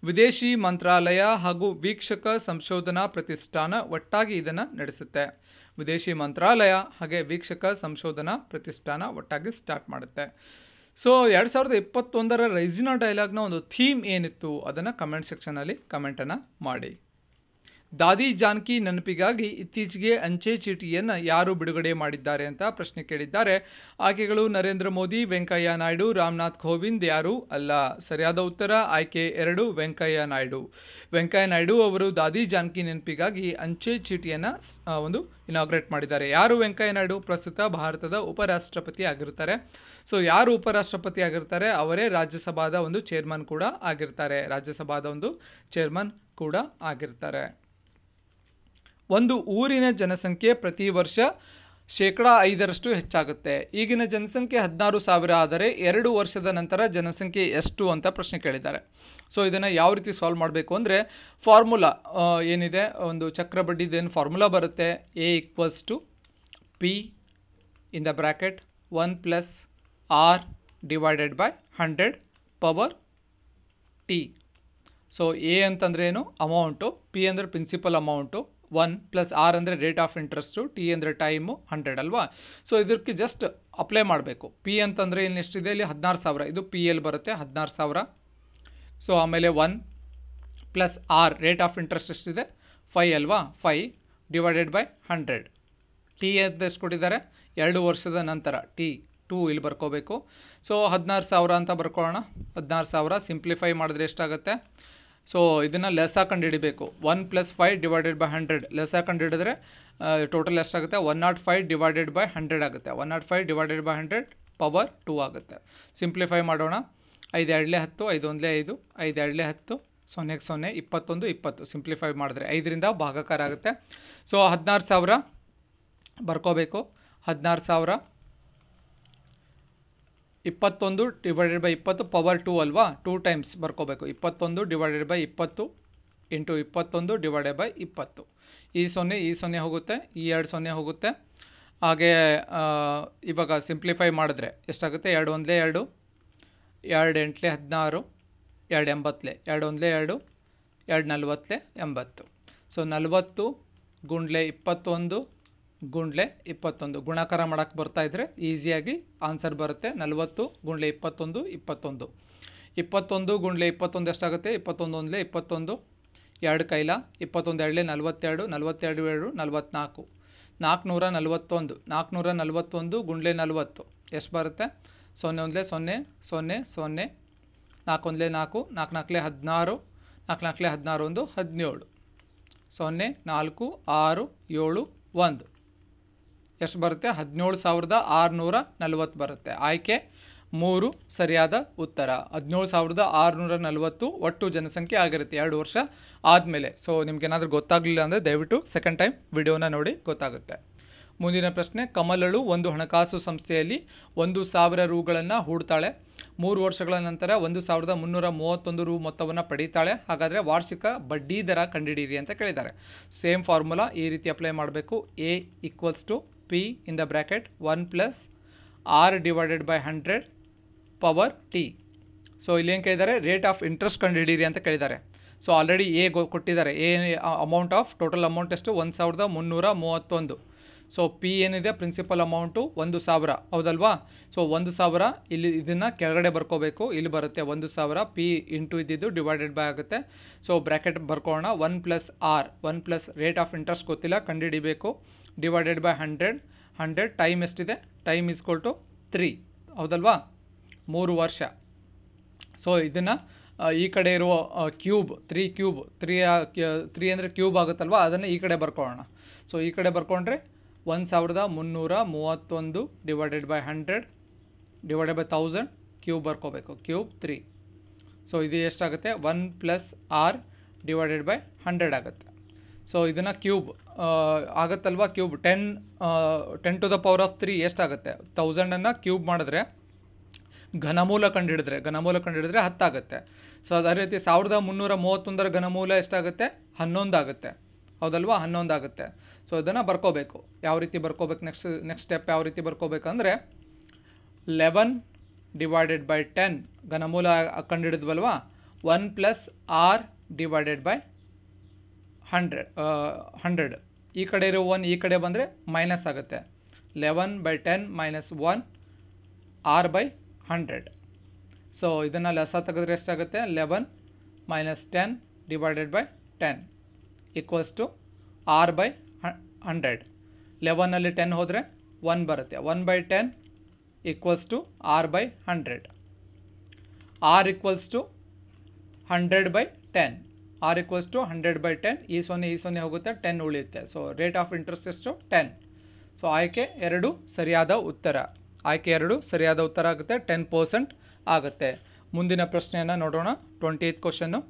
ವಿದೇಶಿ ಮಂತ್ರಾಲಯ ಹಾಗೂ ವೀಕ್ಷಕ ಸಂಶೋಧನಾ ಪ್ರತಿಷ್ಠಾನ ಒಟ್ಟಾಗಿ ಇದನ್ನು ನಡೆಸುತ್ತೆ. ವಿದೇಶಿ ಮಂತ್ರಾಲಯ ಹಾಗೆ ವೀಕ್ಷಕ ಸಂಶೋಧನಾ ಪ್ರತಿಷ್ಠಾನ ಒಟ್ಟಾಗಿ ಸ್ಟಾರ್ಟ್ ಮಾಡುತ್ತೆ. ಸೊ 2021ರ ರೈಸಿನಾ ಡೈಲಾಗ್ನ ಒಂದು ಥೀಮ್ ಏನಿತ್ತು ಅದನ್ನು ಕಮೆಂಟ್ ಸೆಕ್ಷನಲ್ಲಿ ಕಮೆಂಟನ್ನು ಮಾಡಿ. ದಾದಿ ಜಾನಕಿ ನೆನಪಿಗಾಗಿ ಇತ್ತೀಚೆಗೆ ಅಂಚೆ ಚೀಟಿಯನ್ನು ಯಾರು ಬಿಡುಗಡೆ ಮಾಡಿದ್ದಾರೆ ಅಂತ ಪ್ರಶ್ನೆ ಕೇಳಿದ್ದಾರೆ. ಆಯ್ಕೆಗಳು ನರೇಂದ್ರ ಮೋದಿ, ವೆಂಕಯ್ಯ ನಾಯ್ಡು, ರಾಮನಾಥ್ ಕೋವಿಂದ್, ಯಾರೂ ಅಲ್ಲ. ಸರಿಯಾದ ಉತ್ತರ ಆಯ್ಕೆ 2 ವೆಂಕಯ್ಯ ನಾಯ್ಡು ಅವರು ದಾದಿ ಜಾನಕಿ ನೆನಪಿಗಾಗಿ ಅಂಚೆ ಚೀಟಿಯನ್ನು ಒಂದು ಇನಾಗ್ರೇಟ್ ಮಾಡಿದ್ದಾರೆ. ಯಾರು ವೆಂಕಯ್ಯ ನಾಯ್ಡು? ಪ್ರಸ್ತುತ ಭಾರತದ ಉಪರಾಷ್ಟ್ರಪತಿ ಆಗಿರ್ತಾರೆ. ಸೊ ಯಾರು ಉಪರಾಷ್ಟ್ರಪತಿ ಆಗಿರ್ತಾರೆ ಅವರೇ ರಾಜ್ಯಸಭಾದ ಒಂದು ಚೇರ್ಮನ್ ಕೂಡ ಆಗಿರ್ತಾರೆ. ಒಂದು ಊರಿನ ಜನಸಂಖ್ಯೆ ಪ್ರತಿ ವರ್ಷ 5% ಹೆಚ್ಚಾಗುತ್ತೆ. ಈಗಿನ ಜನಸಂಖ್ಯೆ 16,000 ಆದರೆ 2 ವರ್ಷದ ನಂತರ ಜನಸಂಖ್ಯೆ ಎಷ್ಟು ಅಂತ ಪ್ರಶ್ನೆ ಕೇಳಿದ್ದಾರೆ. ಸೊ ಇದನ್ನು ಯಾವ ರೀತಿ ಸಾಲ್ವ್ ಮಾಡಬೇಕು ಅಂದರೆ ಫಾರ್ಮುಲಾ ಏನಿದೆ, ಒಂದು ಚಕ್ರಬಡ್ಡಿದೇನು ಫಾರ್ಮುಲಾ ಬರುತ್ತೆ. A = P (1 + R / 100 100 power T. So A ಅಂತಂದ್ರೆ ಏನು ಅಮೌಂಟು, ಪಿ ಅಂದರೆ ಪ್ರಿನ್ಸಿಪಲ್ ಅಮೌಂಟು, 1 ಪ್ಲಸ್ ಆರ್ ಅಂದರೆ ರೇಟ್ ಆಫ್ ಇಂಟ್ರೆಸ್ಟು, ಟಿ ಅಂದರೆ ಟೈಮು 100 ಅಲ್ವಾ. ಸೊ ಇದಕ್ಕೆ ಜಸ್ಟ್ ಅಪ್ಲೈ ಮಾಡಬೇಕು. ಪಿ ಅಂತಂದರೆ ಇಲ್ಲಿ ಎಷ್ಟಿದೆ, ಇಲ್ಲಿ 16,000, ಇದು ಪಿ ಎಲ್ ಬರುತ್ತೆ 16,000. ಸೊ ಆಮೇಲೆ 1 plus R rate of interest ಎಷ್ಟಿದೆ 5 ಅಲ್ವಾ, 5 ಡಿವೈಡೆಡ್ ಬೈ 100. ಟಿ ಅಂತ ಎಷ್ಟು ಕೊಟ್ಟಿದ್ದಾರೆ, 2 ವರ್ಷದ ನಂತರ, ಟಿ 2 ಇಲ್ಲಿ ಬರ್ಕೋಬೇಕು. ಸೊ 16,000 ಅಂತ ಬರ್ಕೊಳ್ಳೋಣ. 16,000 ಸಿಂಪ್ಲಿಫೈ ಮಾಡಿದ್ರೆ ಎಷ್ಟಾಗುತ್ತೆ, ಸೊ ಇದನ್ನು ಲೆಸ್ ಹಾಕೊಂಡು ಹಿಡಿಬೇಕು. 1 ಪ್ಲಸ್ 5 ಡಿವೈಡೆಡ್ ಬೈ 100 ಲೆಸ್ ಹಾಕೊಂಡು ಹಿಡಿದ್ರೆ ಟೋಟಲ್ ಎಷ್ಟಾಗುತ್ತೆ, 105 ಡಿವೈಡೆಡ್ ಬೈ 100 ಆಗುತ್ತೆ. 105 ಡಿವೈಡೆಡ್ ಬೈ 100 ಪವರ್ 2 ಆಗುತ್ತೆ. ಸಿಂಪ್ಲಿಫೈ ಮಾಡೋಣ. 5 2 10, 5 1 5, 5 2 10, 0 0, 21 20. ಸಿಂಪ್ಲಿಫೈ ಮಾಡಿದ್ರೆ 5ರಿಂದ ಭಾಗಾಕಾರ ಆಗುತ್ತೆ. ಸೊ 16,000 ಬರ್ಕೋಬೇಕು. 16,000 21 ಡಿವೈಡೆಡ್ ಬೈ 20 ಪವರ್ 2 ಅಲ್ವಾ, 2 ಟೈಮ್ಸ್ ಬರ್ಕೋಬೇಕು. 21 divided by 20 into 21 divided by 20. ಈ 0 ಹೋಗುತ್ತೆ, ಈ 2 0 ಹೋಗುತ್ತೆ. ಹಾಗೆ ಇವಾಗ ಸಿಂಪ್ಲಿಫೈ ಮಾಡಿದ್ರೆ ಎಷ್ಟಾಗುತ್ತೆ, 2 1 2, 2 8 16, 2 80, 2 1 2, 2 40, 80. ಸೊ 40 ಗುಂಡ್ಲೆ 21 ಗುಂಡ್ಲೆ 21 ಗುಣಾಕಾರ ಮಾಡೋಕ್ಕೆ ಬರ್ತಾಯಿದ್ರೆ ಈಸಿಯಾಗಿ ಆನ್ಸರ್ ಬರುತ್ತೆ. 40 ಗುಂಡ್ಲೆ 21 21. 21 ಗುಂಡ್ಲೆ 21 ಎಷ್ಟಾಗುತ್ತೆ, 21 1 21, 2 ಕೈಲ 21 2 42, 42 2 44, 441. 441 ಗುಂಡ್ಲೆ 40 ಎಷ್ಟು ಬರುತ್ತೆ, 0 1 0 0 0, 4 1 4, 4 4 16, 4 4 16 1 17, 0 4 6 7 1 ಎಷ್ಟು ಬರುತ್ತೆ, 17,640 ಬರುತ್ತೆ. ಆಯ್ಕೆ 3 ಸರಿಯಾದ ಉತ್ತರ. 17,640 ಒಟ್ಟು ಜನಸಂಖ್ಯೆ ಆಗಿರುತ್ತೆ 2 ವರ್ಷ ಆದಮೇಲೆ. ಸೊ ನಿಮ್ಗೇನಾದರೂ ಗೊತ್ತಾಗಲಿಲ್ಲ ಅಂದರೆ ದಯವಿಟ್ಟು ಸೆಕೆಂಡ್ ಟೈಮ್ ವಿಡಿಯೋನ ನೋಡಿ ಗೊತ್ತಾಗುತ್ತೆ. ಮುಂದಿನ ಪ್ರಶ್ನೆ, ಕಮಲಳು ಒಂದು ಹಣಕಾಸು ಸಂಸ್ಥೆಯಲ್ಲಿ 1,000 ರೂಗಳನ್ನು ಹೂಡ್ತಾಳೆ. 3 ವರ್ಷಗಳ ನಂತರ 1,331 ರೂ ಮೊತ್ತವನ್ನು ಪಡೀತಾಳೆ. ಹಾಗಾದರೆ ವಾರ್ಷಿಕ ಬಡ್ಡಿ ದರ ಕಂಡುಹಿಡಿಯಿರಿ ಅಂತ ಕೇಳಿದ್ದಾರೆ. ಸೇಮ್ ಫಾರ್ಮುಲಾ ಈ ರೀತಿ ಅಪ್ಲೈ ಮಾಡಬೇಕು. A equals to P in the bracket 1 plus R divided by 100 power T. So ಇಲ್ಲಿ ಏನು ಕೇಳಿದ್ದಾರೆ, ರೇಟ್ ಆಫ್ ಇಂಟ್ರೆಸ್ಟ್ ಕಂಡುಹಿಡಿಯಿರಿ ಅಂತ ಕೇಳಿದ್ದಾರೆ. ಸೊ ಆಲ್ರೆಡಿ ಎ ಕೊಟ್ಟಿದ್ದಾರೆ. A amount of total amount ಎಷ್ಟು, 1,331. ಸೊ ಪಿ ಏನಿದೆ ಪ್ರಿನ್ಸಿಪಲ್ ಅಮೌಂಟು 1,000 ಹೌದಲ್ವಾ. ಸೊ 1,000 ಇಲ್ಲಿ ಇದನ್ನು ಕೆಳಗಡೆ ಬರ್ಕೋಬೇಕು. ಇಲ್ಲಿ ಬರುತ್ತೆ 1,000, ಪಿ ಇಂಟು ಇದ್ದಿದ್ದು ಡಿವೈಡೆಡ್ ಬೈ ಆಗುತ್ತೆ. ಸೊ ಬ್ರ್ಯಾಕೆಟ್ ಬರ್ಕೊಳ್ಳೋಣ. 1 plus R, 1 plus rate of interest ಗೊತ್ತಿಲ್ಲ ಕಂಡುಹಿಡಿಬೇಕು, ಡಿವೈಡೆಡ್ ಬೈ 100. ಟೈಮ್ ಎಷ್ಟಿದೆ, ಟೈಮ್ ಈಸ್ಕೊಲ್ ಟು 3 ಹೌದಲ್ವಾ, 3 ವರ್ಷ. ಸೊ ಇದನ್ನು ಈ ಕಡೆ ಇರುವ ಕ್ಯೂಬ್ 3 ಕ್ಯೂಬ್ 3 ಅಂದರೆ ಕ್ಯೂಬ್ ಆಗುತ್ತಲ್ವ, ಅದನ್ನು ಈ ಕಡೆ ಬರ್ಕೊಳ್ಳೋಣ. ಸೊ ಈ ಕಡೆ ಬರ್ಕೊಂಡ್ರೆ 1,331 divided by 100 divided by 1000 cube ಬರ್ಕೋಬೇಕು, ಕ್ಯೂಬ್ 3. ಸೊ ಇದು ಎಷ್ಟಾಗುತ್ತೆ, 1 ಪ್ಲಸ್ ಆರ್ ಡಿವೈಡೆಡ್ ಬೈ 100 ಆಗುತ್ತೆ. ಸೊ ಇದನ್ನು ಕ್ಯೂಬ್ ಆಗುತ್ತಲ್ವ, cube 10 to the power of 3 ಎಷ್ಟಾಗುತ್ತೆ, 1000ಅನ್ನು ಕ್ಯೂಬ್ ಮಾಡಿದ್ರೆ ಘನಮೂಲ ಕಂಡುಹಿಡಿದ್ರೆ 10 ಆಗುತ್ತೆ. ಸೊ ಅದೇ ರೀತಿ 1,331 ಘನಮೂಲ ಎಷ್ಟಾಗುತ್ತೆ, 11 ಆಗುತ್ತೆ ಹೌದಲ್ವಾ, 11 ಆಗುತ್ತೆ. ಸೊ ಇದನ್ನು ಬರ್ಕೋಬೇಕು. ಯಾವ ರೀತಿ ಬರ್ಕೋಬೇಕು, ನೆಕ್ಸ್ಟ್ ಸ್ಟೆಪ್ ಯಾವ ರೀತಿ ಬರ್ಕೋಬೇಕಂದ್ರೆ 11 ಡಿವೈಡೆಡ್ ಬೈ 10 ಘನಮೂಲ ಕಂಡುಹಿಡಿದ್ವಲ್ವಾ, 1 ಪ್ಲಸ್ ಆರ್ ಡಿವೈಡೆಡ್ ಬೈ 100. ಈ ಕಡೆ ಇರೋ 1 ಈ ಕಡೆ ಬಂದರೆ ಮೈನಸ್ ಆಗುತ್ತೆ. 11 by 10 minus 1 R by 100. So ಇದನ್ನು ಲೆಸ ತೆಗೆದ್ರೆ ಎಷ್ಟಾಗುತ್ತೆ, 11 minus 10 divided by 10 equals to R by 100. 11ಅಲ್ಲಿ 10 ಹೋದರೆ 1 ಬರುತ್ತೆ. 1 by 10 equals to R by 100. R equals to 100 by 10. R equals to 100 by 10. ಈ 0 ಹೋಗುತ್ತೆ, 10 ಉಳಿಯುತ್ತೆ. ಸೊ ರೇಟ್ ಆಫ್ ಇಂಟ್ರೆಸ್ಟ್ ಎಷ್ಟು, 10. ಸೊ ಆಯ್ಕೆ 2 ಸರಿಯಾದ ಉತ್ತರ. ಆಯ್ಕೆ 2 ಸರಿಯಾದ ಉತ್ತರ ಆಗುತ್ತೆ, 10% ಆಗುತ್ತೆ. ಮುಂದಿನ ಪ್ರಶ್ನೆಯನ್ನು ನೋಡೋಣ. 28th ಕ್ವಶನ್ನು,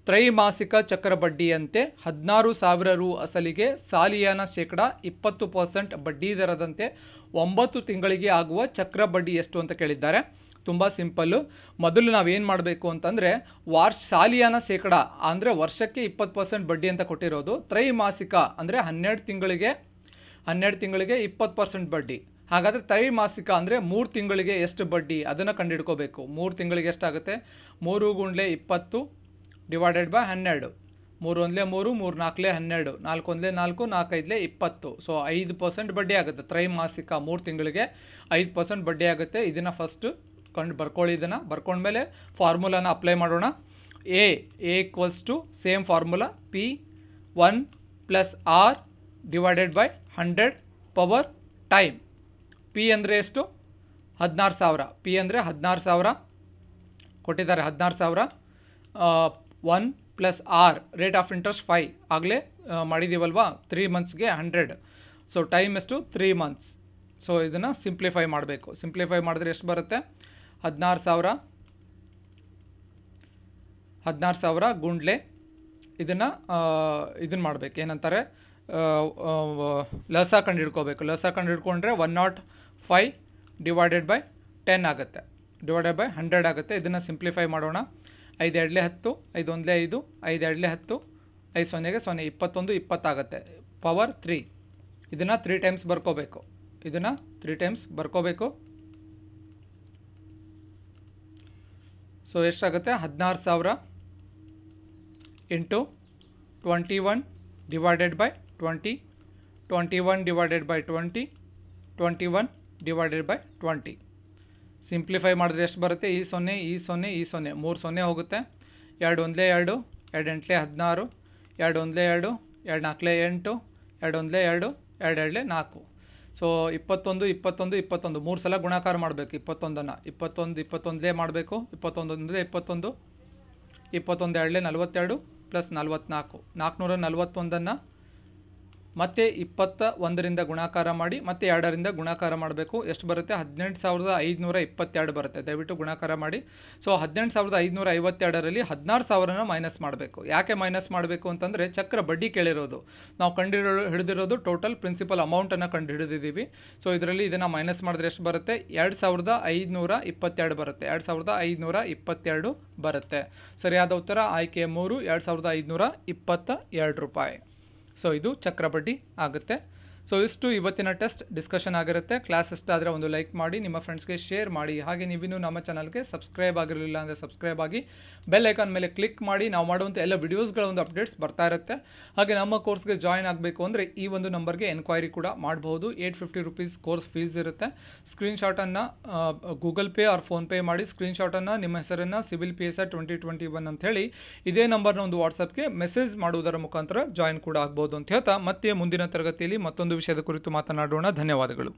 ತ್ರೈಮಾಸಿಕ ಚಕ್ರಬಡ್ಡಿಯಂತೆ 16,000 ರೂ ಅಸಲಿಗೆ ಸಾಲಿಯಾನ ಶೇಕಡ 20% ಬಡ್ಡಿ ದರದಂತೆ 9 ತಿಂಗಳಿಗೆ ಆಗುವ ಚಕ್ರಬಡ್ಡಿ ಎಷ್ಟು ಅಂತ ಕೇಳಿದ್ದಾರೆ. ತುಂಬ ಸಿಂಪಲ್ಲು. ಮೊದಲು ನಾವೇನು ಮಾಡಬೇಕು ಅಂತಂದರೆ ಸಾಲಿಯಾನ ಶೇಕಡ ಅಂದರೆ ವರ್ಷಕ್ಕೆ 20% ಬಡ್ಡಿ ಅಂತ ಕೊಟ್ಟಿರೋದು. ತ್ರೈಮಾಸಿಕ ಅಂದರೆ 12 ತಿಂಗಳಿಗೆ 20% ಬಡ್ಡಿ. ಹಾಗಾದರೆ ತ್ರೈಮಾಸಿಕ ಅಂದರೆ 3 ತಿಂಗಳಿಗೆ ಎಷ್ಟು ಬಡ್ಡಿ ಅದನ್ನು ಕಂಡುಹಿಡ್ಕೋಬೇಕು. 3 ತಿಂಗಳಿಗೆ ಎಷ್ಟಾಗುತ್ತೆ? 3 ಗುಂಡ್ಲೆ 20 ಡಿವೈಡೆಡ್ ಬೈ 12. 3 ಒಂದ್ಲೆ 3, 3 ನಾಲ್ಕಲೆ 12, 4 ಒಂದ್ಲೆ 4, 4 ಐದ್ಲೆ 20. ಸೊ 5% ಬಡ್ಡಿ ಆಗುತ್ತೆ. ತ್ರೈಮಾಸಿಕ 3 ತಿಂಗಳಿಗೆ 5% ಬಡ್ಡಿ ಆಗುತ್ತೆ. ಇದನ್ನು ಫಸ್ಟ್ ಬರ್ಕೊಳ್ಳಿ. ಇದನ್ನು ಬರ್ಕೊಂಡ್ಮೇಲೆ ಫಾರ್ಮುಲಾನ ಅಪ್ಲೈ ಮಾಡೋಣ. A equals to same formula P1 plus R divided by 100 power time. P ಅಂದರೆ ಎಷ್ಟು? 16,000. ಪಿ ಅಂದರೆ 16,000 ಕೊಟ್ಟಿದ್ದಾರೆ. 16,000 1 plus R rate of interest 5 ಆಗಲೇ ಮಾಡಿದ್ದೀವಲ್ವಾ. 3 ಮಂತ್ಸ್ಗೆ 100. ಸೊ ಟೈಮ್ ಎಷ್ಟು? 3 ಮಂತ್ಸ್. ಸೊ ಇದನ್ನು ಸಿಂಪ್ಲಿಫೈ ಮಾಡಬೇಕು. ಸಿಂಪ್ಲಿಫೈ ಮಾಡಿದ್ರೆ ಎಷ್ಟು ಬರುತ್ತೆ? 16,000 ಗುಂಡ್ಲೆ ಇದನ್ನು ಮಾಡಬೇಕು. ಏನಂತಾರೆ, ಲಸ ಕಂಡು ಹಿಡ್ಕೊಂಡ್ರೆ 105 ಡಿವೈಡೆಡ್ ಬೈ 10 ಆಗುತ್ತೆ. ಡಿವೈಡೆಡ್ ಬೈ 100 ಆಗುತ್ತೆ. ಇದನ್ನು ಸಿಂಪ್ಲಿಫೈ ಮಾಡೋಣ. 5 ಎರಡ್ಲೆ 10, 5 ಒಂದ್ಲೆ 5, 5 ಎರಡ್ಲೆ 10, 5 ಸೊನ್ನೆಗೆ 0, 21 20 ಆಗುತ್ತೆ. ಪವರ್ 3. ಇದನ್ನು 3 ಟೈಮ್ಸ್ ಬರ್ಕೋಬೇಕು. ಸೊ ಎಷ್ಟಾಗುತ್ತೆ? 16,000 into 21 divided by 20, 21 divided by 20, 21 divided by 20. Simplify ಮಾಡಿದ್ರೆ ಎಷ್ಟು ಬರುತ್ತೆ? ಈ 0, ಈ 0, ಈ 0, 3 0 ಹೋಗುತ್ತೆ. 2 ಒಂದ್ಲೆ 2, 2 ಎಂಟ್ಲೆ 16, 2 ಒಂದ್ಲೆ 2, 2 ನಾಲ್ಕಲೆ 8, 2 ಒಂದ್ಲೆ 2, 2 ಎರಡ್ಲೆ 4. ಸೊ 21 21 21 3 ಸಲ ಗುಣಾಕಾರ ಮಾಡಬೇಕು. 21 21 ಮಾಡಬೇಕು. 21 21, 21 ಎರಡ್ಲೆ 42 ಪ್ಲಸ್ 44, 441 ಮತ್ತೆ 21ರಿಂದ ಗುಣಾಕಾರ ಮಾಡಿ ಮತ್ತೆ 2ರಿಂದ ಗುಣಾಕಾರ ಮಾಡಬೇಕು. ಎಷ್ಟು ಬರುತ್ತೆ? 18,522 ಬರುತ್ತೆ. ದಯವಿಟ್ಟು ಗುಣಾಕಾರ ಮಾಡಿ. ಸೊ 18,552ರಲ್ಲಿ 16,000ನ ಮೈನಸ್ ಮಾಡಬೇಕು. ಯಾಕೆ ಮೈನಸ್ ಮಾಡಬೇಕು ಅಂತಂದರೆ ಚಕ್ರ ಬಡ್ಡಿ ಕೇಳಿರೋದು. ನಾವು ಹಿಡಿದಿರೋದು ಟೋಟಲ್ ಪ್ರಿನ್ಸಿಪಲ್ ಅಮೌಂಟನ್ನು ಕಂಡು ಹಿಡಿದಿದ್ದೀವಿ. ಸೊ ಇದರಲ್ಲಿ ಇದನ್ನು ಮೈನಸ್ ಮಾಡಿದ್ರೆ ಎಷ್ಟು ಬರುತ್ತೆ? 2,522 ಬರುತ್ತೆ. 2,522 ಬರುತ್ತೆ. ಸರಿಯಾದ ಉತ್ತರ ಆಯ್ಕೆ 3, 2,522 ರೂಪಾಯಿ. ಸೊ ಇದು ಚಕ್ರ ಬಡ್ಡಿ ಆಗುತ್ತೆ. ಸೊ ಇಷ್ಟು ಇವತ್ತಿನ ಟೆಸ್ಟ್ ಡಿಸ್ಕಷನ್ ಆಗಿರುತ್ತೆ. ಕ್ಲಾಸ್ ಇಷ್ಟ ಆದರೆ ಒಂದು ಲೈಕ್ ಮಾಡಿ, ನಿಮ್ಮ ಫ್ರೆಂಡ್ಸ್ಗೆ ಶೇರ್ ಮಾಡಿ. ಹಾಗೆ ನೀವಿನ್ನೂ ನಮ್ಮ ಚಾನಲ್ಗೆ ಸಬ್ಸ್ಕ್ರೈಬ್ ಆಗಿರಲಿಲ್ಲ ಅಂದರೆ ಸಬ್ಸ್ಕ್ರೈಬ್ ಆಗಿ ಬೆಲ್ ಐಕಾನ್ ಮೇಲೆ ಕ್ಲಿಕ್ ಮಾಡಿ. ನಾವು ಮಾಡುವಂಥ ಎಲ್ಲ ವಿಡಿಯೋಸ್ಗಳ ಒಂದು ಅಪ್ಡೇಟ್ಸ್ ಬರ್ತಾ ಇರುತ್ತೆ. ಹಾಗೆ ನಮ್ಮ ಕೋರ್ಸ್ಗೆ ಜಾಯ್ನ್ ಆಗಬೇಕು ಅಂದರೆ ಈ ಒಂದು ನಂಬರ್ಗೆ ಎನ್ಕ್ವೈರಿ ಕೂಡ ಮಾಡಬಹುದು. 850 ರೂಪೀಸ್ ಕೋರ್ಸ್ ಫೀಸ್ ಇರುತ್ತೆ. ಸ್ಕ್ರೀನ್ಶಾಟನ್ನು ಗೂಗಲ್ ಪೇ ಆರ್ ಫೋನ್ಪೇ ಮಾಡಿ ಸ್ಕ್ರೀನ್ಶಾಟನ್ನು ನಿಮ್ಮ ಹೆಸರನ್ನು ಸಿವಿಲ್ PSI 2021 ಅಂತ ಹೇಳಿ ಇದೇ ನಂಬರ್ನ ಒಂದು ವಾಟ್ಸಪ್ಗೆ ಮೆಸೇಜ್ ಮಾಡುವುದರ ಮುಖಾಂತರ ಜಾಯ್ನ್ ಕೂಡ ಆಗ್ಬೋದು ಅಂತ ಹೇಳ್ತಾ ಮತ್ತೆ ಮುಂದಿನ ತರಗತಿಯಲ್ಲಿ ಮತ್ತೊಂದು ವಿಷಯದ ಕುರಿತು ಮಾತನಾಡೋಣ. ಧನ್ಯವಾದಗಳು.